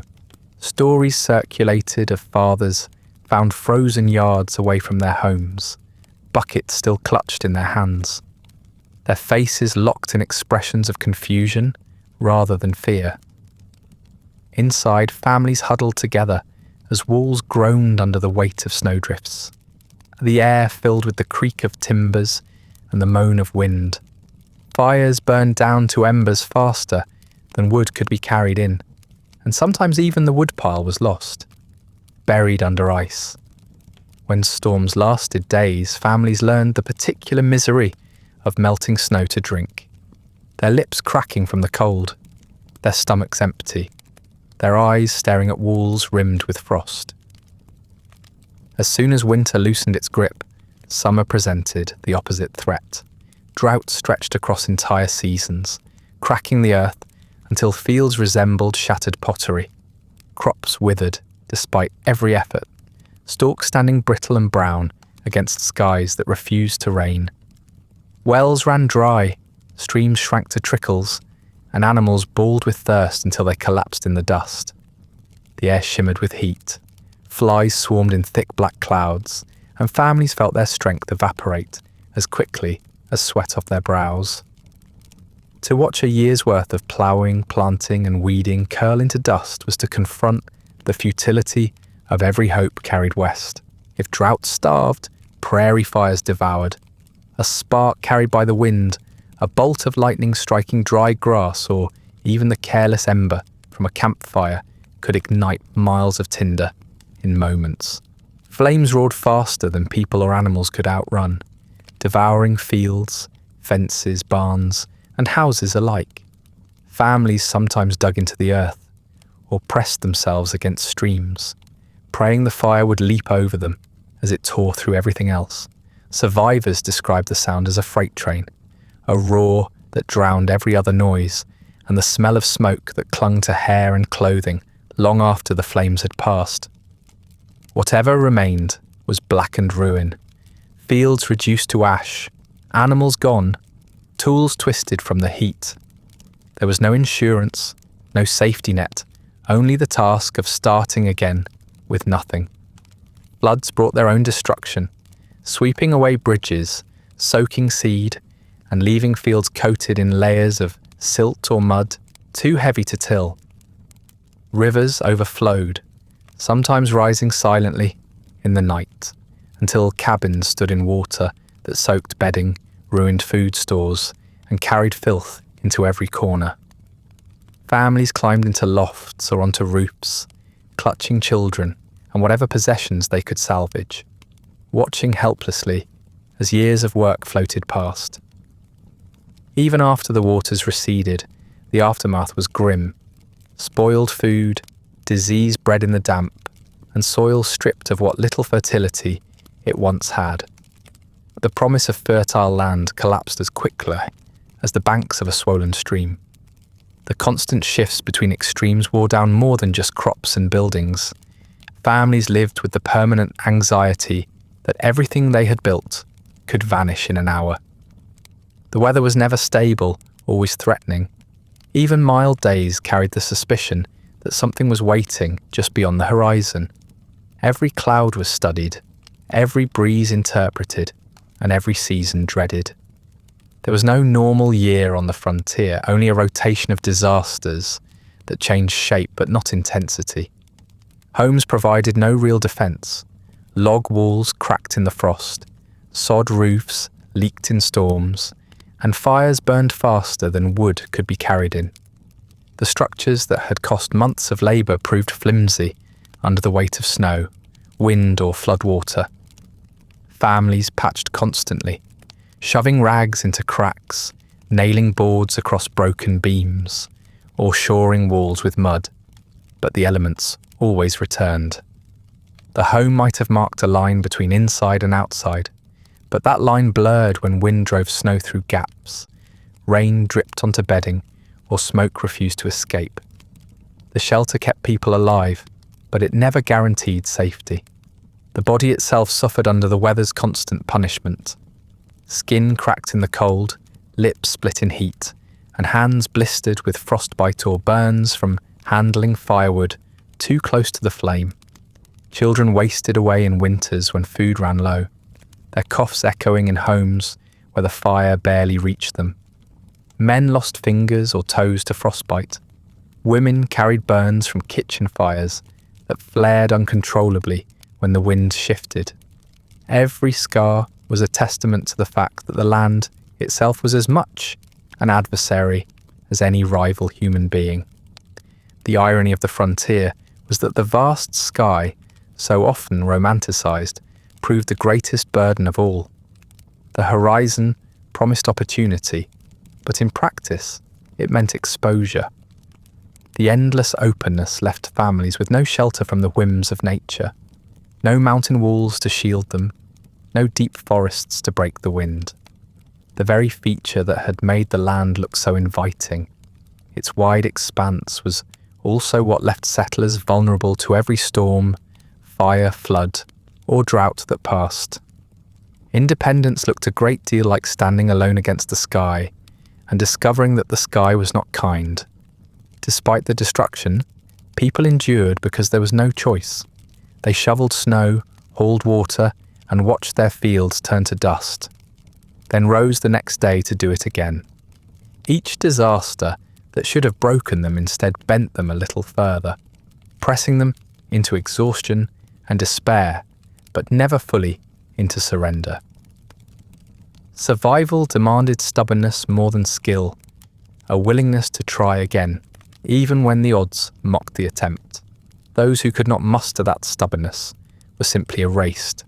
Stories circulated of fathers found frozen yards away from their homes, buckets still clutched in their hands, their faces locked in expressions of confusion rather than fear. Inside, families huddled together as walls groaned under the weight of snowdrifts, the air filled with the creak of timbers and the moan of wind. Fires burned down to embers faster than wood could be carried in, and sometimes even the woodpile was lost, buried under ice. When storms lasted days, families learned the particular misery of melting snow to drink, their lips cracking from the cold, their stomachs empty, their eyes staring at walls rimmed with frost. As soon as winter loosened its grip, summer presented the opposite threat. Drought stretched across entire seasons, cracking the earth until fields resembled shattered pottery. Crops withered despite every effort, stalks standing brittle and brown against skies that refused to rain. Wells ran dry, streams shrank to trickles, and animals bawled with thirst until they collapsed in the dust. The air shimmered with heat, flies swarmed in thick black clouds, and families felt their strength evaporate as quickly as sweat off their brows. To watch a year's worth of ploughing, planting, and weeding curl into dust was to confront the futility of every hope carried west. If drought starved, prairie fires devoured. A spark carried by the wind, a bolt of lightning striking dry grass, or even the careless ember from a campfire could ignite miles of tinder in moments. Flames roared faster than people or animals could outrun, devouring fields, fences, barns, and houses alike. Families sometimes dug into the earth or pressed themselves against streams, praying the fire would leap over them as it tore through everything else. Survivors described the sound as a freight train, a roar that drowned every other noise, and the smell of smoke that clung to hair and clothing long after the flames had passed. Whatever remained was blackened ruin, fields reduced to ash, animals gone, tools twisted from the heat. There was no insurance, no safety net, only the task of starting again with nothing. Floods brought their own destruction, sweeping away bridges, soaking seed, and leaving fields coated in layers of silt or mud too heavy to till. Rivers overflowed, sometimes rising silently in the night, until cabins stood in water that soaked bedding, ruined food stores, and carried filth into every corner. Families climbed into lofts or onto roofs, clutching children and whatever possessions they could salvage, watching helplessly as years of work floated past. Even after the waters receded, the aftermath was grim. Spoiled food, disease bred in the damp, and soil stripped of what little fertility it once had. The promise of fertile land collapsed as quickly as the banks of a swollen stream. The constant shifts between extremes wore down more than just crops and buildings. Families lived with the permanent anxiety that everything they had built could vanish in an hour. The weather was never stable, always threatening. Even mild days carried the suspicion that something was waiting just beyond the horizon. Every cloud was studied, every breeze interpreted, and every season dreaded. There was no normal year on the frontier, only a rotation of disasters that changed shape but not intensity. Homes provided no real defence. Log walls cracked in the frost, sod roofs leaked in storms, and fires burned faster than wood could be carried in. The structures that had cost months of labour proved flimsy under the weight of snow, wind or floodwater. Families patched constantly, shoving rags into cracks, nailing boards across broken beams, or shoring walls with mud, but the elements always returned. The home might have marked a line between inside and outside, but that line blurred when wind drove snow through gaps, rain dripped onto bedding, or smoke refused to escape. The shelter kept people alive, but it never guaranteed safety. The body itself suffered under the weather's constant punishment. Skin cracked in the cold, lips split in heat, and hands blistered with frostbite or burns from handling firewood too close to the flame. Children wasted away in winters when food ran low, their coughs echoing in homes where the fire barely reached them. Men lost fingers or toes to frostbite. Women carried burns from kitchen fires that flared uncontrollably when the wind shifted. Every scar was a testament to the fact that the land itself was as much an adversary as any rival human being. The irony of the frontier was that the vast sky, so often romanticised, proved the greatest burden of all. The horizon promised opportunity, but in practice, it meant exposure. The endless openness left families with no shelter from the whims of nature, no mountain walls to shield them, no deep forests to break the wind. The very feature that had made the land look so inviting, its wide expanse, was also what left settlers vulnerable to every storm, fire, flood, or drought that passed. Independence looked a great deal like standing alone against the sky and discovering that the sky was not kind. Despite the destruction, people endured because there was no choice. They shoveled snow, hauled water, and watched their fields turn to dust, then rose the next day to do it again. Each disaster that should have broken them instead bent them a little further, pressing them into exhaustion and despair, but never fully into surrender. Survival demanded stubbornness more than skill, a willingness to try again, even when the odds mocked the attempt. Those who could not muster that stubbornness were simply erased,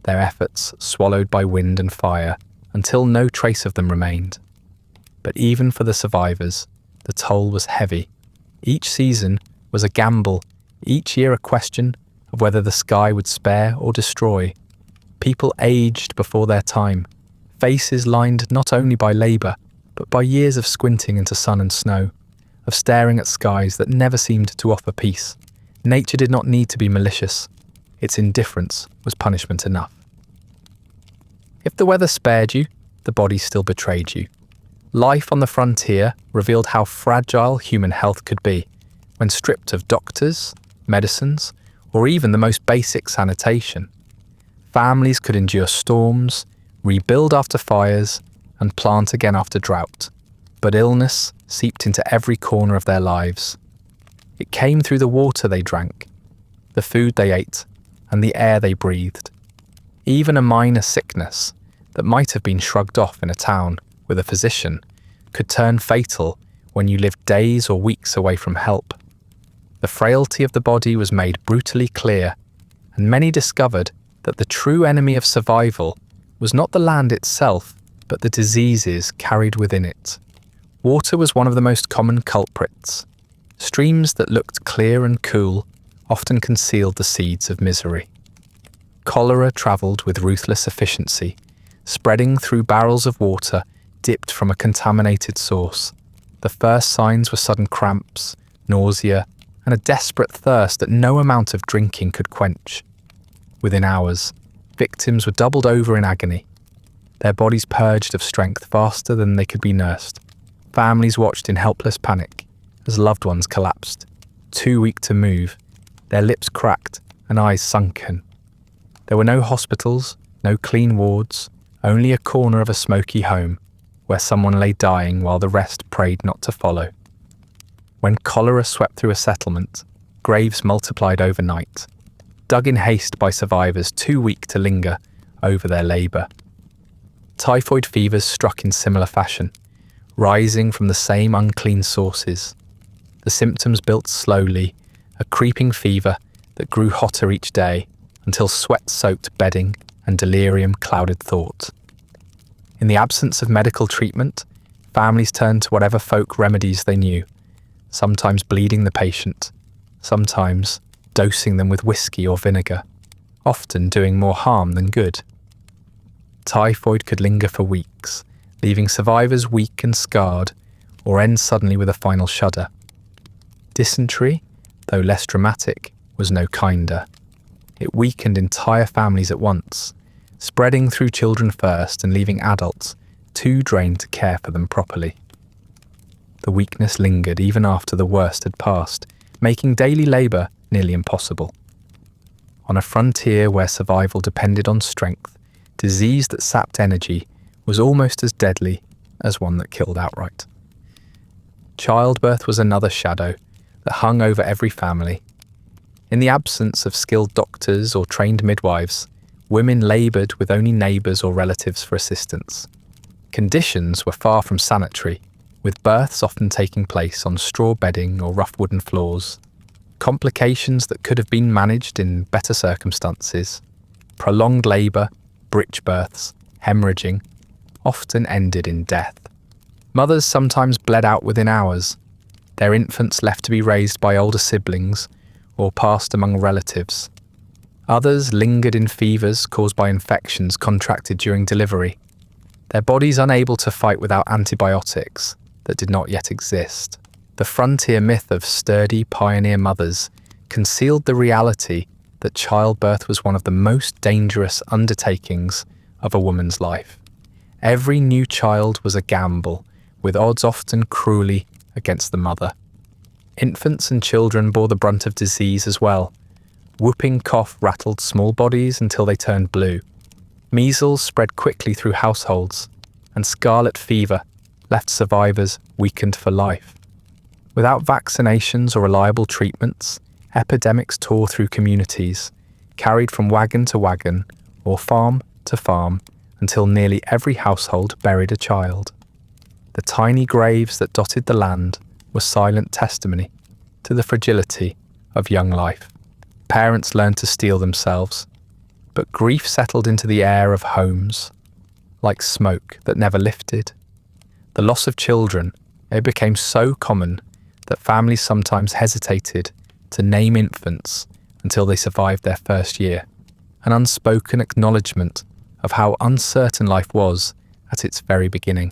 their efforts swallowed by wind and fire until no trace of them remained. But even for the survivors, the toll was heavy. Each season was a gamble, each year a question of whether the sky would spare or destroy. People aged before their time, faces lined not only by labour, but by years of squinting into sun and snow, of staring at skies that never seemed to offer peace. Nature did not need to be malicious. Its indifference was punishment enough. If the weather spared you, the body still betrayed you. Life on the frontier revealed how fragile human health could be when stripped of doctors, medicines, or even the most basic sanitation. Families could endure storms, rebuild after fires, and plant again after drought, but illness seeped into every corner of their lives. It came through the water they drank, the food they ate, and the air they breathed. Even a minor sickness that might have been shrugged off in a town with a physician could turn fatal when you lived days or weeks away from help. The frailty of the body was made brutally clear, and many discovered that the true enemy of survival was not the land itself, but the diseases carried within it. Water was one of the most common culprits. Streams that looked clear and cool often concealed the seeds of misery. Cholera travelled with ruthless efficiency, spreading through barrels of water dipped from a contaminated source. The first signs were sudden cramps, nausea, and a desperate thirst that no amount of drinking could quench. Within hours, victims were doubled over in agony, their bodies purged of strength faster than they could be nursed. Families watched in helpless panic as loved ones collapsed, too weak to move, their lips cracked and eyes sunken. There were no hospitals, no clean wards, only a corner of a smoky home where someone lay dying while the rest prayed not to follow. When cholera swept through a settlement, graves multiplied overnight, dug in haste by survivors too weak to linger over their labour. Typhoid fevers struck in similar fashion, rising from the same unclean sources. The symptoms built slowly, a creeping fever that grew hotter each day until sweat-soaked bedding and delirium clouded thought. In the absence of medical treatment, families turned to whatever folk remedies they knew, sometimes bleeding the patient, sometimes dosing them with whiskey or vinegar, often doing more harm than good. Typhoid could linger for weeks, leaving survivors weak and scarred, or end suddenly with a final shudder. Dysentery, though less dramatic, was no kinder. It weakened entire families at once, spreading through children first and leaving adults too drained to care for them properly. The weakness lingered even after the worst had passed, making daily labour nearly impossible. On a frontier where survival depended on strength, disease that sapped energy was almost as deadly as one that killed outright. Childbirth was another shadow that hung over every family. In the absence of skilled doctors or trained midwives, women laboured with only neighbours or relatives for assistance. Conditions were far from sanitary, with births often taking place on straw bedding or rough wooden floors. Complications that could have been managed in better circumstances, prolonged labour, breech births, hemorrhaging, often ended in death. Mothers sometimes bled out within hours, their infants left to be raised by older siblings or passed among relatives. Others lingered in fevers caused by infections contracted during delivery, their bodies unable to fight without antibiotics that did not yet exist. The frontier myth of sturdy pioneer mothers concealed the reality that childbirth was one of the most dangerous undertakings of a woman's life. Every new child was a gamble, with odds often cruelly against the mother. Infants and children bore the brunt of disease as well. Whooping cough rattled small bodies until they turned blue. Measles spread quickly through households, and scarlet fever left survivors weakened for life. Without vaccinations or reliable treatments, epidemics tore through communities, carried from wagon to wagon or farm to farm until nearly every household buried a child. The tiny graves that dotted the land were silent testimony to the fragility of young life. Parents learned to steel themselves, but grief settled into the air of homes, like smoke that never lifted. The loss of children, it became so common that families sometimes hesitated to name infants until they survived their first year, an unspoken acknowledgement of how uncertain life was at its very beginning.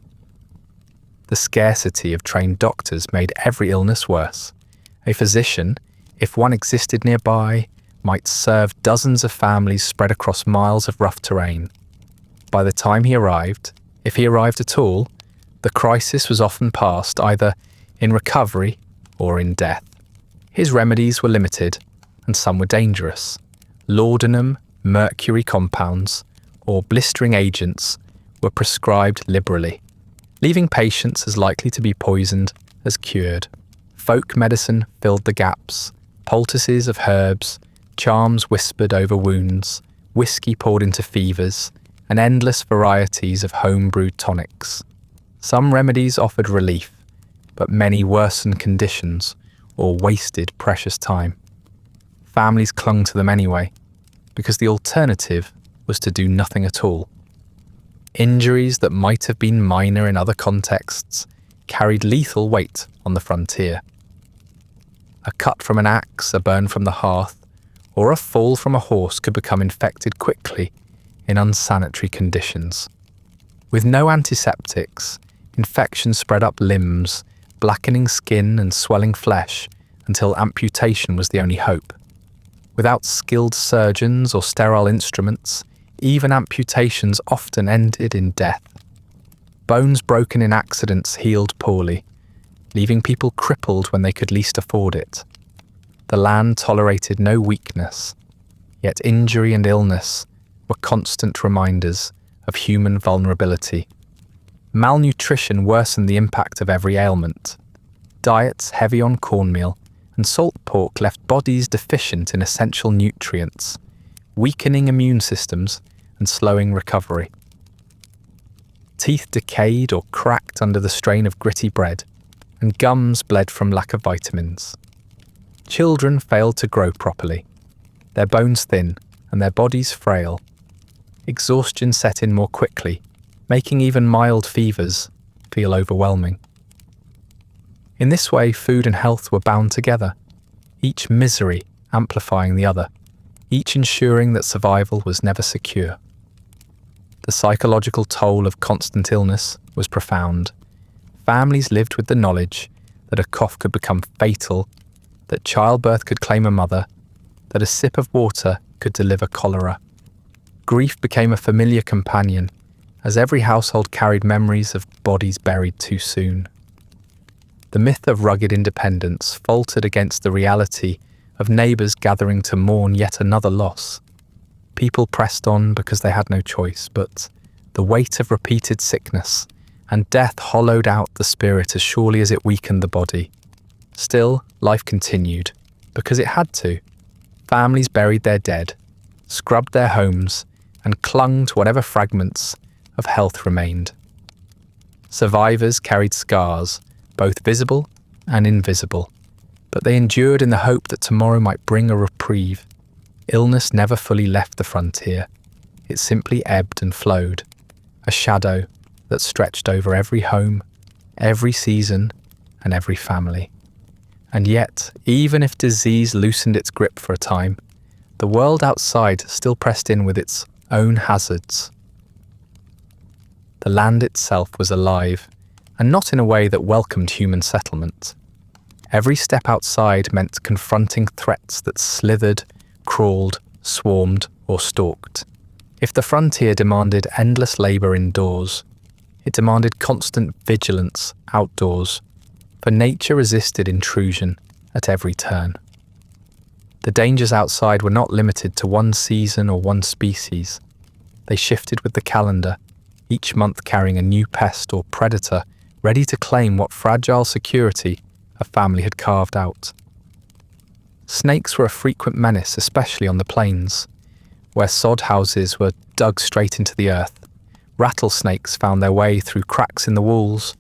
The scarcity of trained doctors made every illness worse. A physician, if one existed nearby, might serve dozens of families spread across miles of rough terrain. By the time he arrived, if he arrived at all, the crisis was often past either in recovery or in death. His remedies were limited, and some were dangerous. Laudanum, mercury compounds, or blistering agents were prescribed liberally, leaving patients as likely to be poisoned as cured. Folk medicine filled the gaps, poultices of herbs, charms whispered over wounds, whiskey poured into fevers, and endless varieties of home-brewed tonics. Some remedies offered relief, but many worsened conditions or wasted precious time. Families clung to them anyway, because the alternative was to do nothing at all. Injuries that might have been minor in other contexts carried lethal weight on the frontier. A cut from an axe, a burn from the hearth, or a fall from a horse could become infected quickly in unsanitary conditions. With no antiseptics, infection spread up limbs, blackening skin and swelling flesh until amputation was the only hope. Without skilled surgeons or sterile instruments, even amputations often ended in death. Bones broken in accidents healed poorly, leaving people crippled when they could least afford it. The land tolerated no weakness, yet injury and illness were constant reminders of human vulnerability. Malnutrition worsened the impact of every ailment. Diets heavy on cornmeal and salt pork left bodies deficient in essential nutrients, weakening immune systems and slowing recovery. Teeth decayed or cracked under the strain of gritty bread, and gums bled from lack of vitamins. Children failed to grow properly, their bones thin and their bodies frail. Exhaustion set in more quickly, making even mild fevers feel overwhelming. In this way, food and health were bound together, each misery amplifying the other, each ensuring that survival was never secure. The psychological toll of constant illness was profound. Families lived with the knowledge that a cough could become fatal, that childbirth could claim a mother, that a sip of water could deliver cholera. Grief became a familiar companion, as every household carried memories of bodies buried too soon. The myth of rugged independence faltered against the reality of neighbours gathering to mourn yet another loss. People pressed on because they had no choice, but the weight of repeated sickness and death hollowed out the spirit as surely as it weakened the body. Still, life continued, because it had to. Families buried their dead, scrubbed their homes, and clung to whatever fragments of health remained. Survivors carried scars, both visible and invisible, but they endured in the hope that tomorrow might bring a reprieve. Illness never fully left the frontier. It simply ebbed and flowed, a shadow that stretched over every home, every season, and every family. And yet, even if disease loosened its grip for a time, the world outside still pressed in with its own hazards. The land itself was alive, and not in a way that welcomed human settlement. Every step outside meant confronting threats that slithered, crawled, swarmed, or stalked. If the frontier demanded endless labour indoors, it demanded constant vigilance outdoors, for nature resisted intrusion at every turn. The dangers outside were not limited to one season or one species. They shifted with the calendar, each month carrying a new pest or predator ready to claim what fragile security a family had carved out. Snakes were a frequent menace, especially on the plains, where sod houses were dug straight into the earth. Rattlesnakes found their way through cracks in the walls,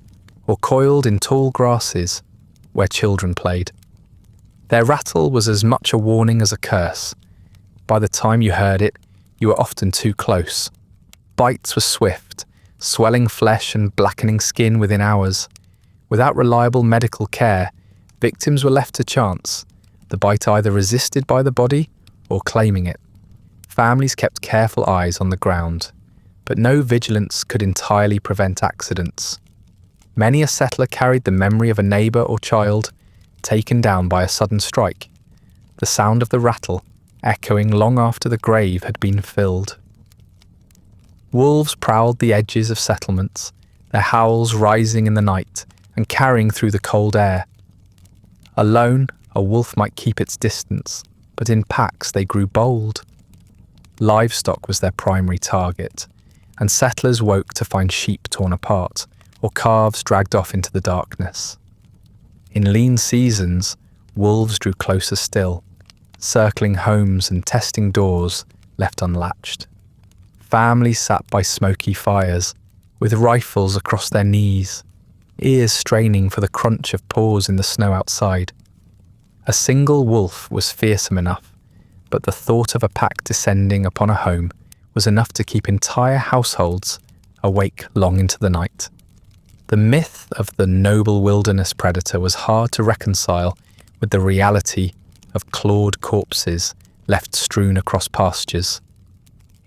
or coiled in tall grasses where children played. Their rattle was as much a warning as a curse. By the time you heard it, you were often too close. Bites were swift, swelling flesh and blackening skin within hours. Without reliable medical care, victims were left to chance, the bite either resisted by the body or claiming it. Families kept careful eyes on the ground, but no vigilance could entirely prevent accidents. Many a settler carried the memory of a neighbour or child taken down by a sudden strike, the sound of the rattle echoing long after the grave had been filled. Wolves prowled the edges of settlements, their howls rising in the night and carrying through the cold air. Alone, a wolf might keep its distance, but in packs they grew bold. Livestock was their primary target, and settlers woke to find sheep torn apart or calves dragged off into the darkness. In lean seasons, wolves drew closer still, circling homes and testing doors left unlatched. Families sat by smoky fires, with rifles across their knees, ears straining for the crunch of paws in the snow outside. A single wolf was fearsome enough, but the thought of a pack descending upon a home was enough to keep entire households awake long into the night. The myth of the noble wilderness predator was hard to reconcile with the reality of clawed corpses left strewn across pastures.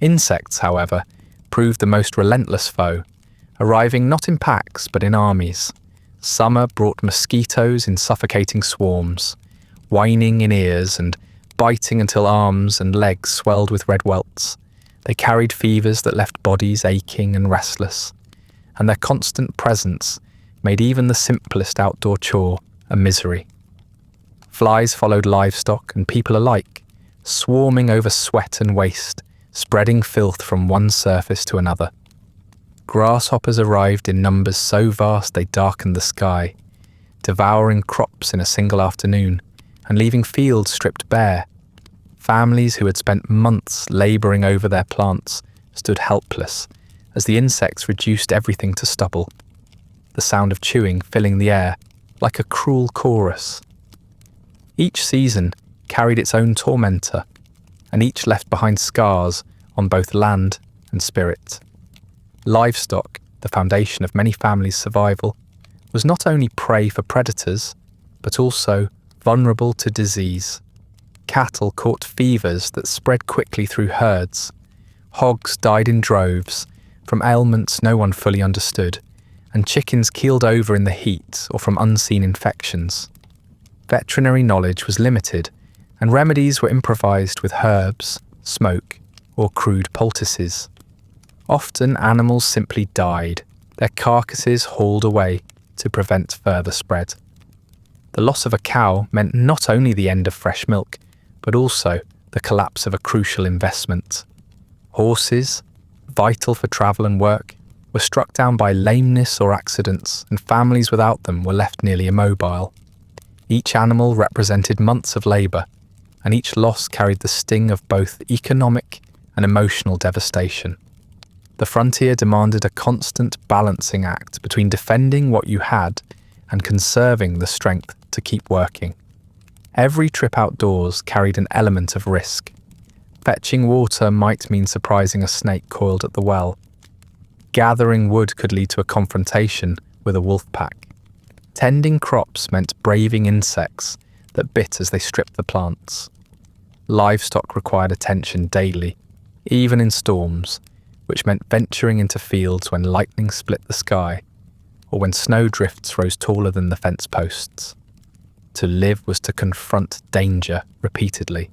Insects, however, proved the most relentless foe, arriving not in packs but in armies. Summer brought mosquitoes in suffocating swarms, whining in ears and biting until arms and legs swelled with red welts. They carried fevers that left bodies aching and restless, and their constant presence made even the simplest outdoor chore a misery. Flies followed livestock and people alike, swarming over sweat and waste, spreading filth from one surface to another. Grasshoppers arrived in numbers so vast they darkened the sky, devouring crops in a single afternoon and leaving fields stripped bare. Families who had spent months labouring over their plants stood helpless as the insects reduced everything to stubble, the sound of chewing filling the air like a cruel chorus. Each season carried its own tormentor, and each left behind scars on both land and spirit. Livestock, the foundation of many families' survival, was not only prey for predators, but also vulnerable to disease. Cattle caught fevers that spread quickly through herds. Hogs died in droves from ailments no one fully understood, and chickens keeled over in the heat or from unseen infections. Veterinary knowledge was limited, and remedies were improvised with herbs, smoke, or crude poultices. Often animals simply died, their carcasses hauled away to prevent further spread. The loss of a cow meant not only the end of fresh milk, but also the collapse of a crucial investment. Horses, vital for travel and work, were struck down by lameness or accidents, and families without them were left nearly immobile. Each animal represented months of labour, and each loss carried the sting of both economic and emotional devastation. The frontier demanded a constant balancing act between defending what you had and conserving the strength to keep working. Every trip outdoors carried an element of risk. Fetching water might mean surprising a snake coiled at the well. Gathering wood could lead to a confrontation with a wolf pack. Tending crops meant braving insects that bit as they stripped the plants. Livestock required attention daily, even in storms, which meant venturing into fields when lightning split the sky, or when snowdrifts rose taller than the fence posts. To live was to confront danger repeatedly,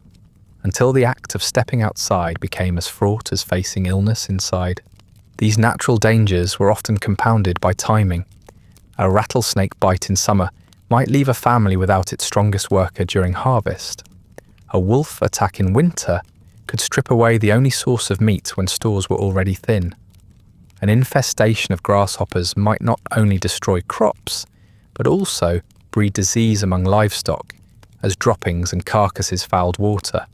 until the act of stepping outside became as fraught as facing illness inside. These natural dangers were often compounded by timing. A rattlesnake bite in summer might leave a family without its strongest worker during harvest. A wolf attack in winter could strip away the only source of meat when stores were already thin. An infestation of grasshoppers might not only destroy crops, but also breed disease among livestock, as droppings and carcasses fouled water.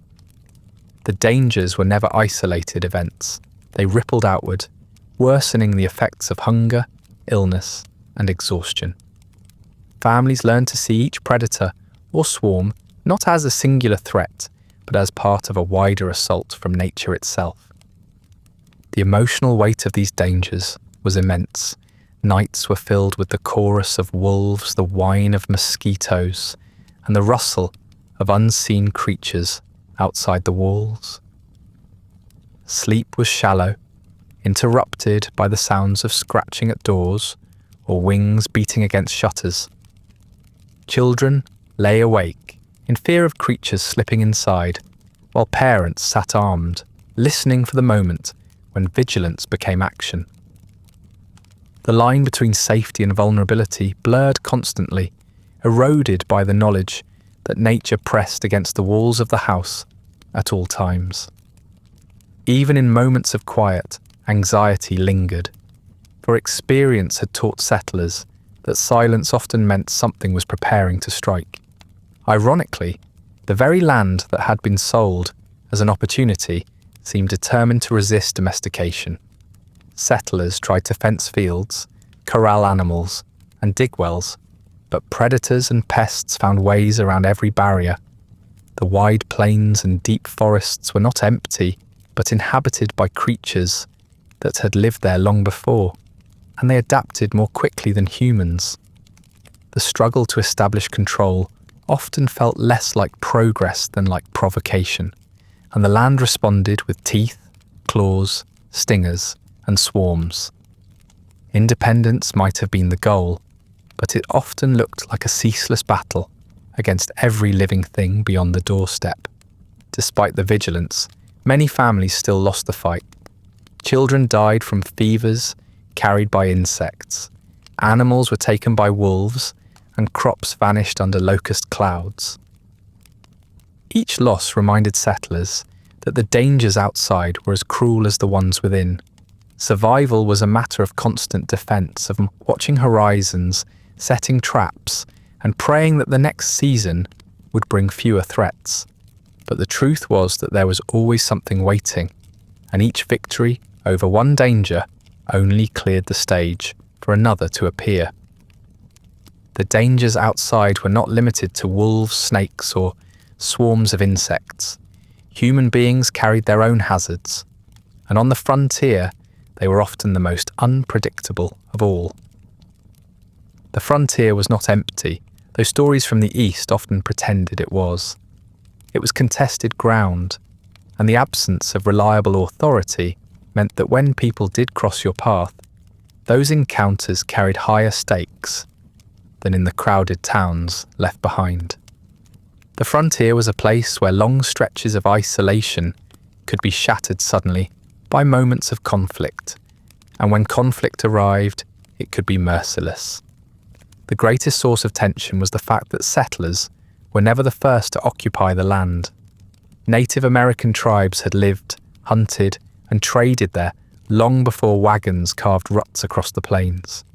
The dangers were never isolated events. They rippled outward, worsening the effects of hunger, illness, and exhaustion. Families learned to see each predator or swarm not as a singular threat, but as part of a wider assault from nature itself. The emotional weight of these dangers was immense. Nights were filled with the chorus of wolves, the whine of mosquitoes, and the rustle of unseen creatures outside the walls. Sleep was shallow, interrupted by the sounds of scratching at doors or wings beating against shutters. Children lay awake in fear of creatures slipping inside, while parents sat armed, listening for the moment when vigilance became action. The line between safety and vulnerability blurred constantly, eroded by the knowledge that nature pressed against the walls of the house at all times. Even in moments of quiet, anxiety lingered, for experience had taught settlers that silence often meant something was preparing to strike. Ironically, the very land that had been sold as an opportunity seemed determined to resist domestication. Settlers tried to fence fields, corral animals, and dig wells, but predators and pests found ways around every barrier. The wide plains and deep forests were not empty, but inhabited by creatures that had lived there long before, and they adapted more quickly than humans. The struggle to establish control often felt less like progress than like provocation, and the land responded with teeth, claws, stingers, and swarms. Independence might have been the goal, but it often looked like a ceaseless battle against every living thing beyond the doorstep. Despite the vigilance, many families still lost the fight. Children died from fevers carried by insects, animals were taken by wolves, and crops vanished under locust clouds. Each loss reminded settlers that the dangers outside were as cruel as the ones within. Survival was a matter of constant defense, of watching horizons, setting traps, and praying that the next season would bring fewer threats. But the truth was that there was always something waiting, and each victory over one danger only cleared the stage for another to appear. The dangers outside were not limited to wolves, snakes, or swarms of insects. Human beings carried their own hazards, and on the frontier, they were often the most unpredictable of all. The frontier was not empty, though stories from the East often pretended it was. It was contested ground, and the absence of reliable authority meant that when people did cross your path, those encounters carried higher stakes than in the crowded towns left behind. The frontier was a place where long stretches of isolation could be shattered suddenly by moments of conflict, and when conflict arrived, it could be merciless. The greatest source of tension was the fact that settlers were never the first to occupy the land. Native American tribes had lived, hunted, and traded there long before wagons carved ruts across the plains.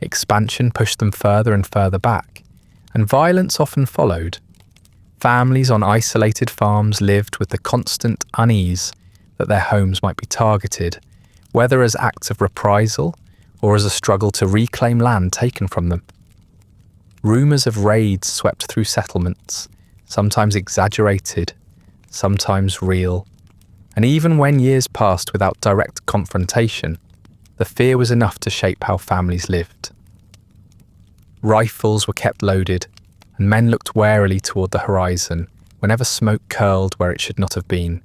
Expansion pushed them further and further back, and violence often followed. Families on isolated farms lived with the constant unease that their homes might be targeted, whether as acts of reprisal or as a struggle to reclaim land taken from them. Rumours of raids swept through settlements, sometimes exaggerated, sometimes real, and even when years passed without direct confrontation, the fear was enough to shape how families lived. Rifles were kept loaded, and men looked warily toward the horizon whenever smoke curled where it should not have been.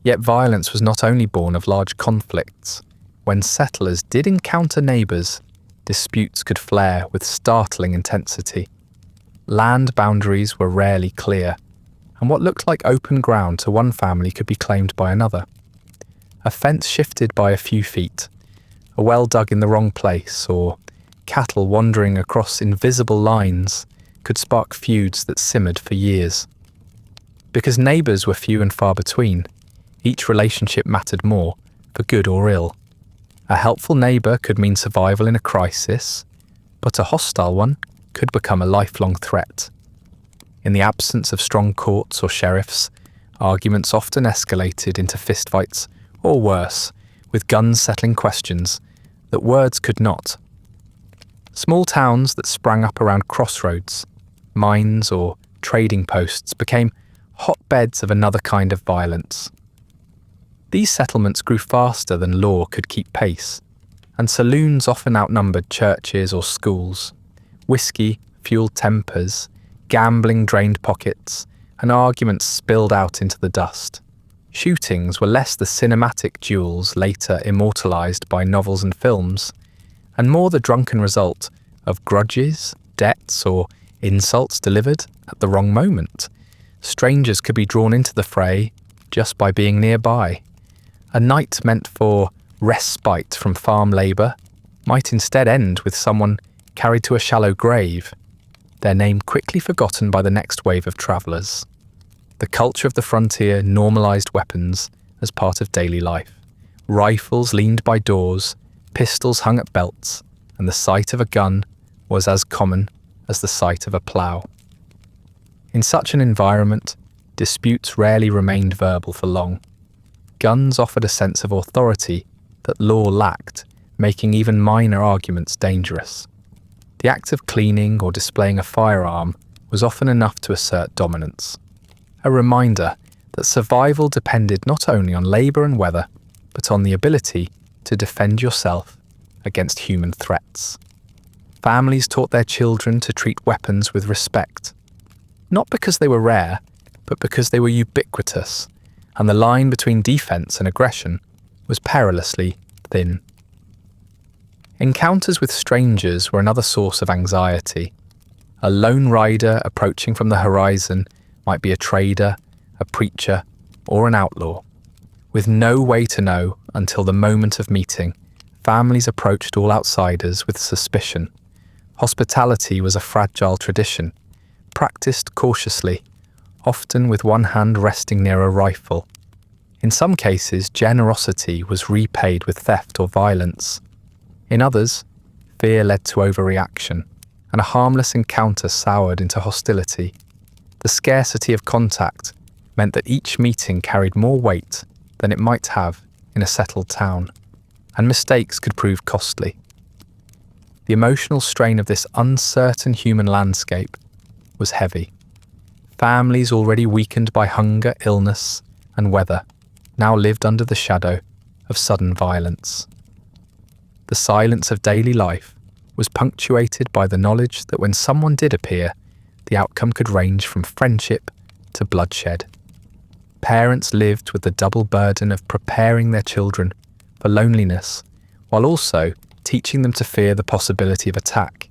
Yet violence was not only born of large conflicts. When settlers did encounter neighbours, disputes could flare with startling intensity. Land boundaries were rarely clear, and what looked like open ground to one family could be claimed by another. A fence shifted by a few feet, a well dug in the wrong place, or cattle wandering across invisible lines could spark feuds that simmered for years. Because neighbours were few and far between, each relationship mattered more, for good or ill. A helpful neighbour could mean survival in a crisis, but a hostile one could become a lifelong threat. In the absence of strong courts or sheriffs, arguments often escalated into fistfights, or worse, with guns settling questions that words could not. Small towns that sprang up around crossroads, mines or trading posts became hotbeds of another kind of violence. These settlements grew faster than law could keep pace, and saloons often outnumbered churches or schools. Whiskey fueled tempers, gambling drained pockets, and arguments spilled out into the dust. Shootings were less the cinematic duels later immortalised by novels and films, and more the drunken result of grudges, debts, or insults delivered at the wrong moment. Strangers could be drawn into the fray just by being nearby. A night meant for respite from farm labour might instead end with someone carried to a shallow grave, their name quickly forgotten by the next wave of travellers. The culture of the frontier normalised weapons as part of daily life. Rifles leaned by doors, pistols hung at belts, and the sight of a gun was as common as the sight of a plough. In such an environment, disputes rarely remained verbal for long. Guns offered a sense of authority that law lacked, making even minor arguments dangerous. The act of cleaning or displaying a firearm was often enough to assert dominance. A reminder that survival depended not only on labour and weather, but on the ability to defend yourself against human threats. Families taught their children to treat weapons with respect, not because they were rare, but because they were ubiquitous, and the line between defence and aggression was perilously thin. Encounters with strangers were another source of anxiety. A lone rider approaching from the horizon might be a trader, a preacher, or an outlaw. With no way to know until the moment of meeting, families approached all outsiders with suspicion. Hospitality was a fragile tradition, practiced cautiously, often with one hand resting near a rifle. In some cases, generosity was repaid with theft or violence. In others, fear led to overreaction, and a harmless encounter soured into hostility. The scarcity of contact meant that each meeting carried more weight than it might have in a settled town, and mistakes could prove costly. The emotional strain of this uncertain human landscape was heavy. Families already weakened by hunger, illness, and weather now lived under the shadow of sudden violence. The silence of daily life was punctuated by the knowledge that when someone did appear, the outcome could range from friendship to bloodshed. Parents lived with the double burden of preparing their children for loneliness, while also teaching them to fear the possibility of attack.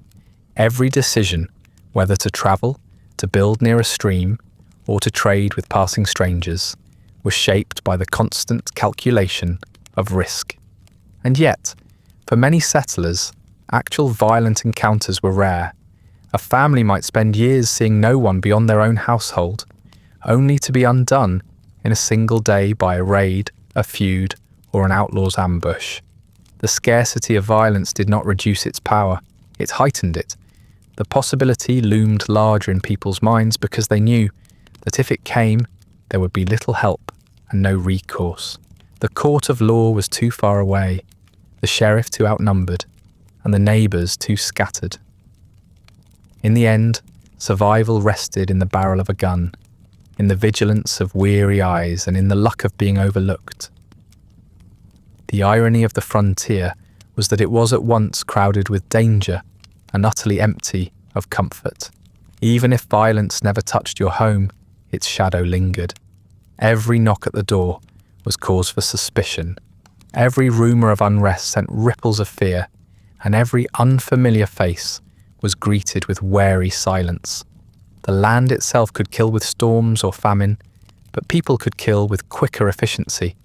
Every decision, whether to travel, to build near a stream, or to trade with passing strangers, was shaped by the constant calculation of risk. And yet, for many settlers, actual violent encounters were rare. A family might spend years seeing no one beyond their own household, only to be undone in a single day by a raid, a feud, or an outlaw's ambush. The scarcity of violence did not reduce its power, it heightened it. The possibility loomed larger in people's minds because they knew that if it came, there would be little help and no recourse. The court of law was too far away, the sheriff too outnumbered, and the neighbours too scattered. In the end, survival rested in the barrel of a gun, in the vigilance of weary eyes, and in the luck of being overlooked. The irony of the frontier was that it was at once crowded with danger and utterly empty of comfort. Even if violence never touched your home, its shadow lingered. Every knock at the door was cause for suspicion. Every rumour of unrest sent ripples of fear, and every unfamiliar face was greeted with wary silence. The land itself could kill with storms or famine, but people could kill with quicker efficiency,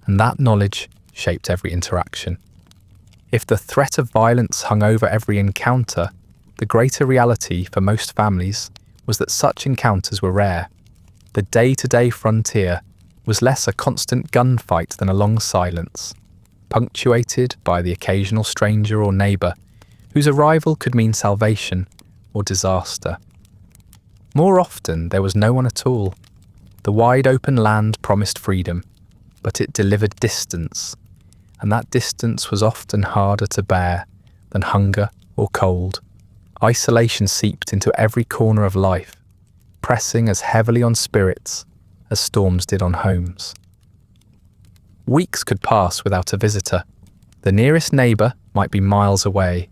and that knowledge shaped every interaction. If the threat of violence hung over every encounter, the greater reality for most families was that such encounters were rare. The day-to-day frontier was less a constant gunfight than a long silence, punctuated by the occasional stranger or neighbour, whose arrival could mean salvation or disaster. More often, there was no one at all. The wide-open land promised freedom, but it delivered distance, and that distance was often harder to bear than hunger or cold. Isolation seeped into every corner of life, pressing as heavily on spirits as storms did on homes. Weeks could pass without a visitor. The nearest neighbour might be miles away,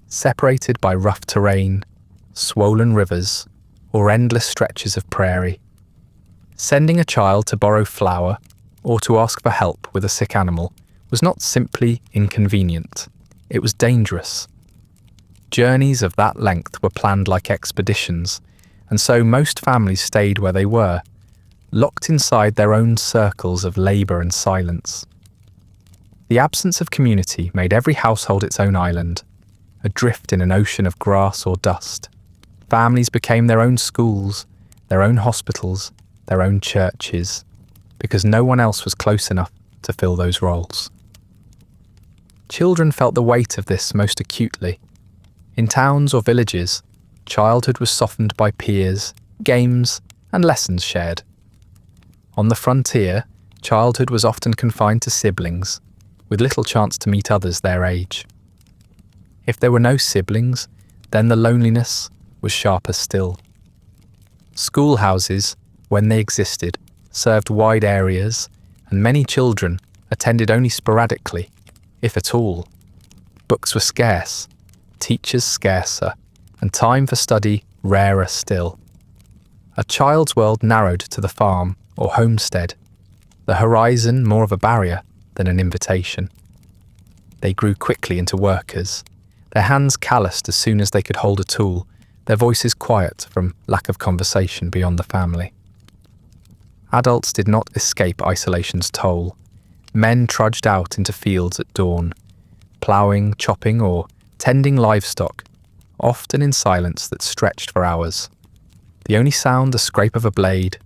separated by rough terrain, swollen rivers, or endless stretches of prairie. Sending a child to borrow flour or to ask for help with a sick animal was not simply inconvenient, it was dangerous. Journeys of that length were planned like expeditions, and so most families stayed where they were, locked inside their own circles of labour and silence. The absence of community made every household its own island, adrift in an ocean of grass or dust. Families became their own schools, their own hospitals, their own churches, because no one else was close enough to fill those roles. Children felt the weight of this most acutely. In towns or villages, childhood was softened by peers, games, and lessons shared. On the frontier, childhood was often confined to siblings, with little chance to meet others their age. If there were no siblings, then the loneliness was sharper still. Schoolhouses, when they existed, served wide areas, and many children attended only sporadically, if at all. Books were scarce, teachers scarcer, and time for study rarer still. A child's world narrowed to the farm or homestead, the horizon more of a barrier than an invitation. They grew quickly into workers, their hands calloused as soon as they could hold a tool, their voices quiet from lack of conversation beyond the family. Adults did not escape isolation's toll. Men trudged out into fields at dawn, ploughing, chopping, or tending livestock, often in silence that stretched for hours. The only sound the scrape of a blade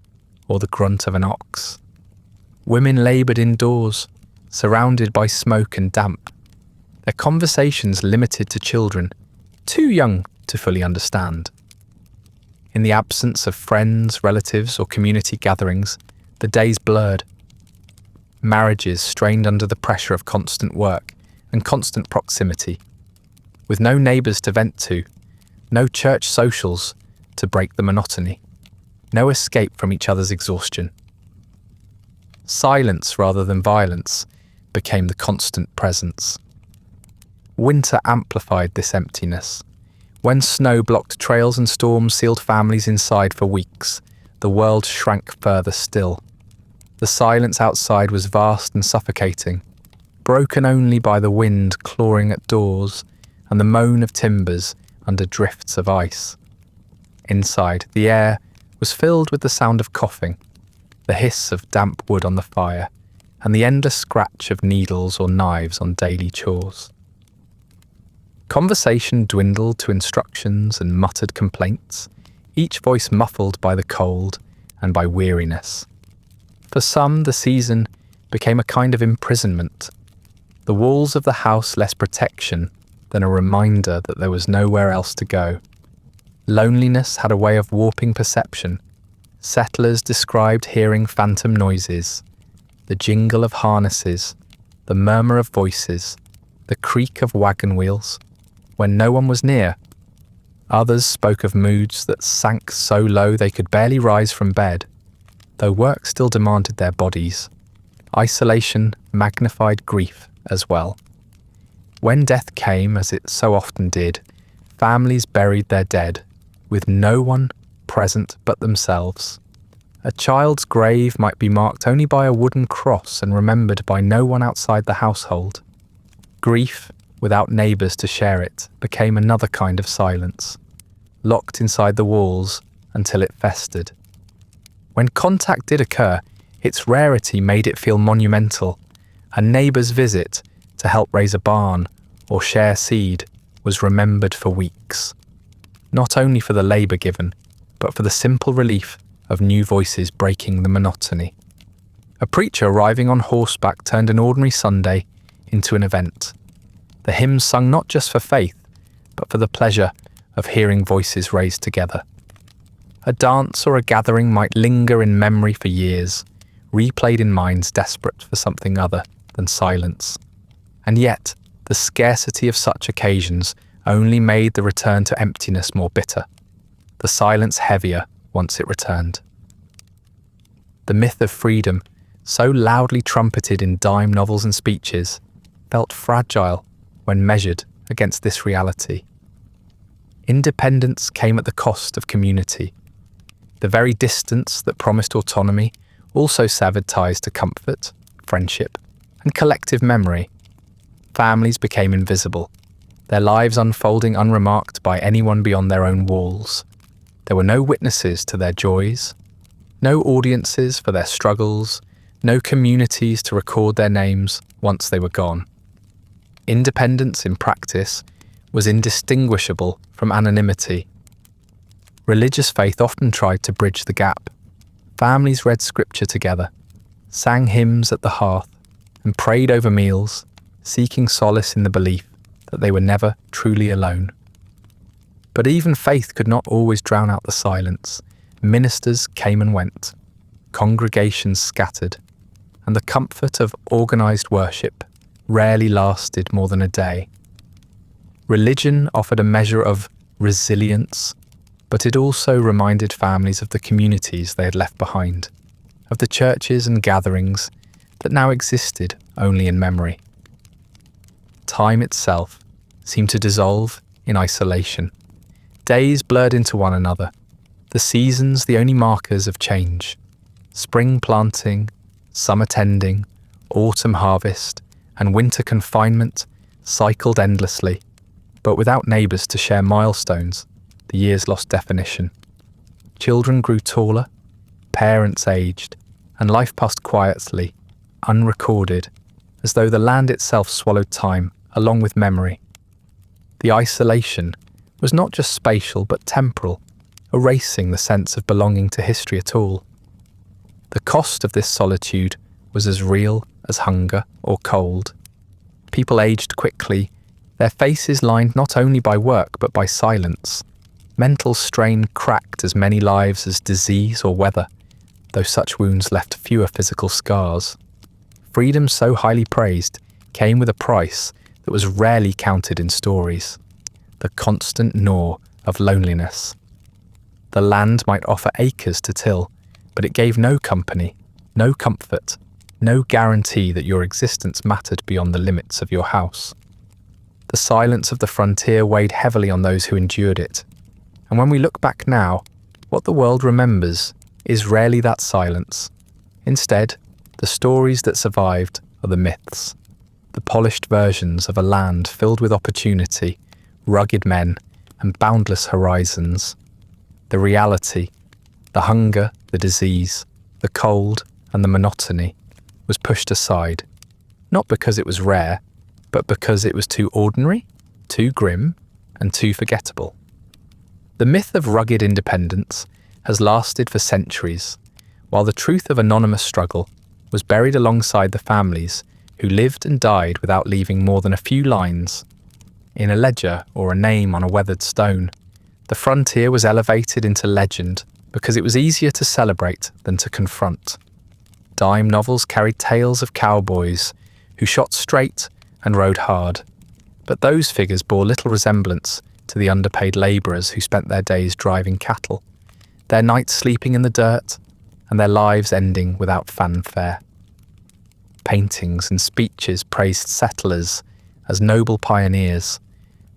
or the grunt of an ox. Women laboured indoors, surrounded by smoke and damp, their conversations limited to children, too young to fully understand. In the absence of friends, relatives, or community gatherings, the days blurred. Marriages strained under the pressure of constant work and constant proximity, with no neighbours to vent to, no church socials to break the monotony, no escape from each other's exhaustion. Silence rather than violence became the constant presence. Winter amplified this emptiness. When snow blocked trails and storms sealed families inside for weeks, the world shrank further still. The silence outside was vast and suffocating, broken only by the wind clawing at doors and the moan of timbers under drifts of ice. Inside, the air was filled with the sound of coughing, the hiss of damp wood on the fire, and the endless scratch of needles or knives on daily chores. Conversation dwindled to instructions and muttered complaints, each voice muffled by the cold and by weariness. For some, the season became a kind of imprisonment, the walls of the house less protection than a reminder that there was nowhere else to go. Loneliness had a way of warping perception. Settlers described hearing phantom noises, the jingle of harnesses, the murmur of voices, the creak of wagon wheels, when no one was near. Others spoke of moods that sank so low they could barely rise from bed, though work still demanded their bodies. Isolation magnified grief as well. When death came, as it so often did, families buried their dead, with no one present but themselves. A child's grave might be marked only by a wooden cross and remembered by no one outside the household. Grief, without neighbours to share it, became another kind of silence, locked inside the walls until it festered. When contact did occur, its rarity made it feel monumental. A neighbour's visit to help raise a barn or share seed was remembered for weeks, not only for the labour given, but for the simple relief of new voices breaking the monotony. A preacher arriving on horseback turned an ordinary Sunday into an event. The hymns sung not just for faith, but for the pleasure of hearing voices raised together. A dance or a gathering might linger in memory for years, replayed in minds desperate for something other than silence. And yet, the scarcity of such occasions only made the return to emptiness more bitter, the silence heavier once it returned. The myth of freedom, so loudly trumpeted in dime novels and speeches, felt fragile when measured against this reality. Independence came at the cost of community. The very distance that promised autonomy also severed ties to comfort, friendship, and collective memory. Families became invisible, their lives unfolding unremarked by anyone beyond their own walls. There were no witnesses to their joys, no audiences for their struggles, no communities to record their names once they were gone. Independence in practice was indistinguishable from anonymity. Religious faith often tried to bridge the gap. Families read scripture together, sang hymns at the hearth, and prayed over meals, seeking solace in the belief that they were never truly alone. But even faith could not always drown out the silence. Ministers came and went, congregations scattered, and the comfort of organised worship rarely lasted more than a day. Religion offered a measure of resilience, but it also reminded families of the communities they had left behind, of the churches and gatherings that now existed only in memory. Time itself seemed to dissolve in isolation. Days blurred into one another, the seasons the only markers of change. Spring planting, summer tending, autumn harvest, and winter confinement cycled endlessly, but without neighbours to share milestones, the years lost definition. Children grew taller, parents aged, and life passed quietly, unrecorded, as though the land itself swallowed time along with memory. The isolation was not just spatial but temporal, erasing the sense of belonging to history at all. The cost of this solitude was as real as hunger or cold. People aged quickly, their faces lined not only by work but by silence. Mental strain cracked as many lives as disease or weather, though such wounds left fewer physical scars. Freedom so highly praised came with a price that was rarely counted in stories: the constant gnaw of loneliness. The land might offer acres to till, but it gave no company, no comfort, no guarantee that your existence mattered beyond the limits of your house. The silence of the frontier weighed heavily on those who endured it, and when we look back now, what the world remembers is rarely that silence. Instead, the stories that survived are the myths, the polished versions of a land filled with opportunity, rugged men, and boundless horizons. The reality, the hunger, the disease, the cold, and the monotony, was pushed aside, not because it was rare, but because it was too ordinary, too grim, and too forgettable. The myth of rugged independence has lasted for centuries, while the truth of anonymous struggle was buried alongside the families who lived and died without leaving more than a few lines. In a ledger or a name on a weathered stone, the frontier was elevated into legend because it was easier to celebrate than to confront. Dime novels carried tales of cowboys who shot straight and rode hard, but those figures bore little resemblance to the underpaid labourers who spent their days driving cattle, their nights sleeping in the dirt, and their lives ending without fanfare. Paintings and speeches praised settlers as noble pioneers,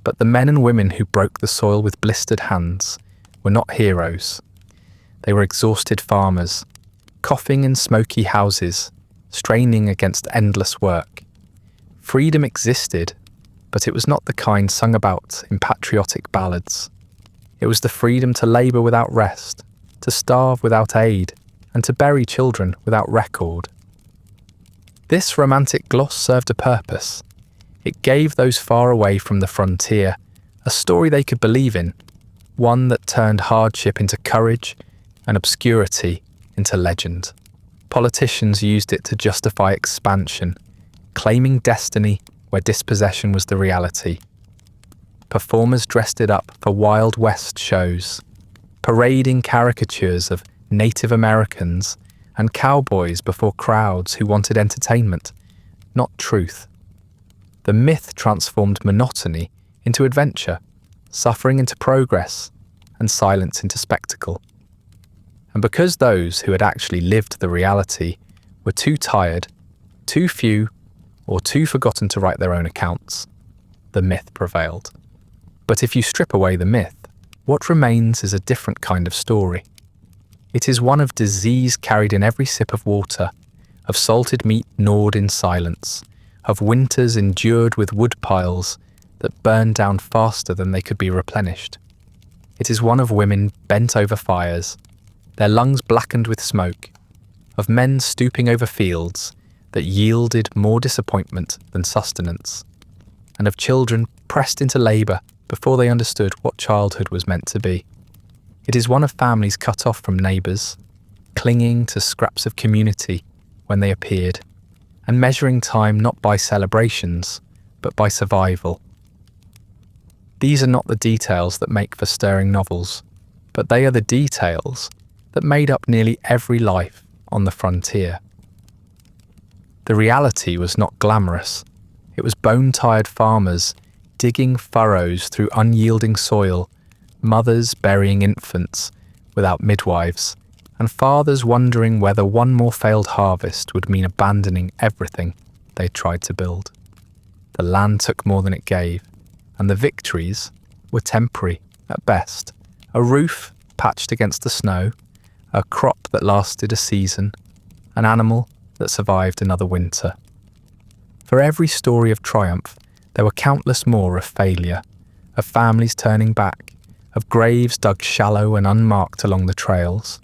but the men and women who broke the soil with blistered hands were not heroes. They were exhausted farmers, coughing in smoky houses, straining against endless work. Freedom existed, but it was not the kind sung about in patriotic ballads. It was the freedom to labour without rest, to starve without aid, and to bury children without record. This romantic gloss served a purpose. It gave those far away from the frontier a story they could believe in, one that turned hardship into courage and obscurity into legend. Politicians used it to justify expansion, claiming destiny where dispossession was the reality. Performers dressed it up for Wild West shows, parading caricatures of Native Americans and cowboys before crowds who wanted entertainment, not truth. The myth transformed monotony into adventure, suffering into progress, and silence into spectacle. And because those who had actually lived the reality were too tired, too few, or too forgotten to write their own accounts, the myth prevailed. But if you strip away the myth, what remains is a different kind of story. It is one of disease carried in every sip of water, of salted meat gnawed in silence, of winters endured with wood piles that burned down faster than they could be replenished. It is one of women bent over fires, their lungs blackened with smoke, of men stooping over fields that yielded more disappointment than sustenance, and of children pressed into labour before they understood what childhood was meant to be. It is one of families cut off from neighbours, clinging to scraps of community when they appeared, and measuring time not by celebrations, but by survival. These are not the details that make for stirring novels, but they are the details that made up nearly every life on the frontier. The reality was not glamorous. It was bone-tired farmers digging furrows through unyielding soil, mothers burying infants without midwives, and fathers wondering whether one more failed harvest would mean abandoning everything they tried to build. The land took more than it gave, and the victories were temporary at best. A roof patched against the snow, a crop that lasted a season, an animal that survived another winter. For every story of triumph, there were countless more of failure, of families turning back, of graves dug shallow and unmarked along the trails.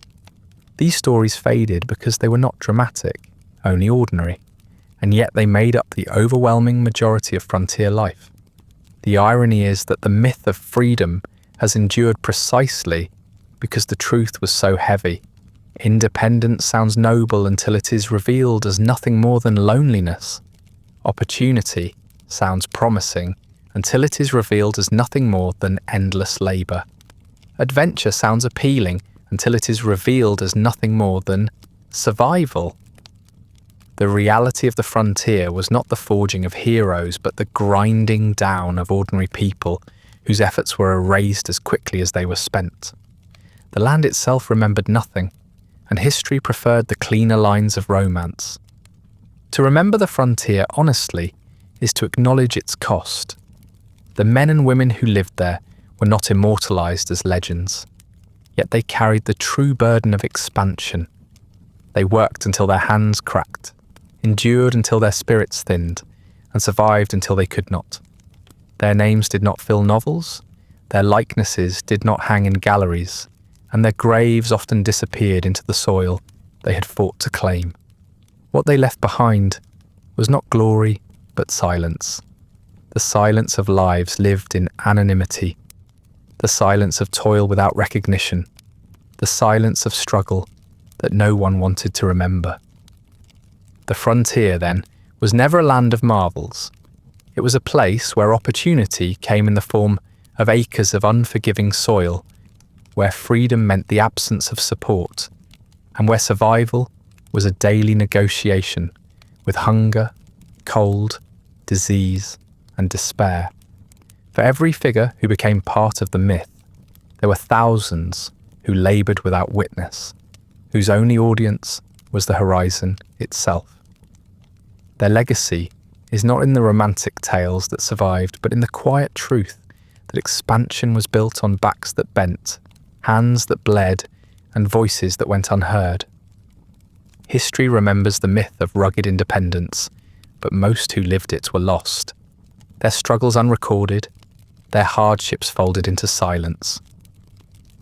These stories faded because they were not dramatic, only ordinary, and yet they made up the overwhelming majority of frontier life. The irony is that the myth of freedom has endured precisely because the truth was so heavy. Independence sounds noble until it is revealed as nothing more than loneliness. Opportunity sounds promising until it is revealed as nothing more than endless labour. Adventure sounds appealing until it is revealed as nothing more than survival. The reality of the frontier was not the forging of heroes, but the grinding down of ordinary people whose efforts were erased as quickly as they were spent. The land itself remembered nothing, and history preferred the cleaner lines of romance. To remember the frontier honestly is to acknowledge its cost. The men and women who lived there were not immortalized as legends, yet they carried the true burden of expansion. They worked until their hands cracked, endured until their spirits thinned, and survived until they could not. Their names did not fill novels, their likenesses did not hang in galleries, and their graves often disappeared into the soil they had fought to claim. What they left behind was not glory, but silence. The silence of lives lived in anonymity, the silence of toil without recognition, the silence of struggle, that no one wanted to remember. The frontier, then, was never a land of marvels. It was a place where opportunity came in the form of acres of unforgiving soil, where freedom meant the absence of support, and where survival was a daily negotiation with hunger, cold, disease, and despair. For every figure who became part of the myth, there were thousands who laboured without witness, whose only audience was the horizon itself. Their legacy is not in the romantic tales that survived, but in the quiet truth that expansion was built on backs that bent, hands that bled, and voices that went unheard. History remembers the myth of rugged independence, but most who lived it were lost. Their struggles unrecorded, their hardships folded into silence.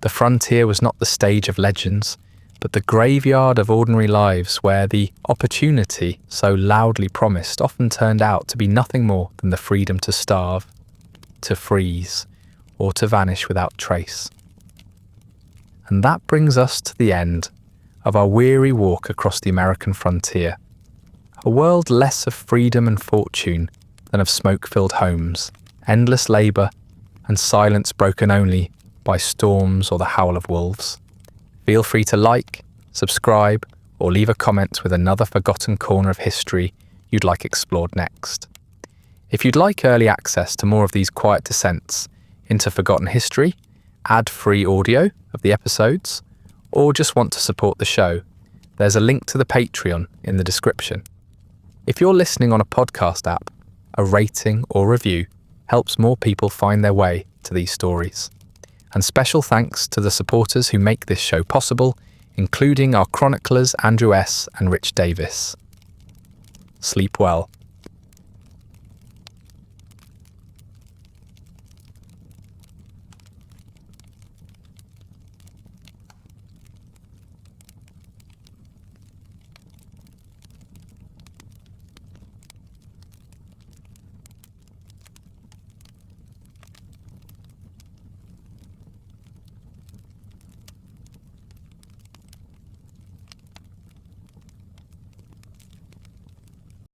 The frontier was not the stage of legends, but the graveyard of ordinary lives where the opportunity so loudly promised often turned out to be nothing more than the freedom to starve, to freeze, or to vanish without trace. And that brings us to the end of our weary walk across the American frontier, a world less of freedom and fortune than of smoke-filled homes, endless labour, and silence broken only by storms or the howl of wolves. Feel free to like, subscribe, or leave a comment with another forgotten corner of history you'd like explored next. If you'd like early access to more of these quiet descents into forgotten history, ad-free audio of the episodes, or just want to support the show, there's a link to the Patreon in the description. If you're listening on a podcast app, a rating or review helps more people find their way to these stories. And special thanks to the supporters who make this show possible, including our chroniclers Andrew S. and Rich Davis. Sleep well.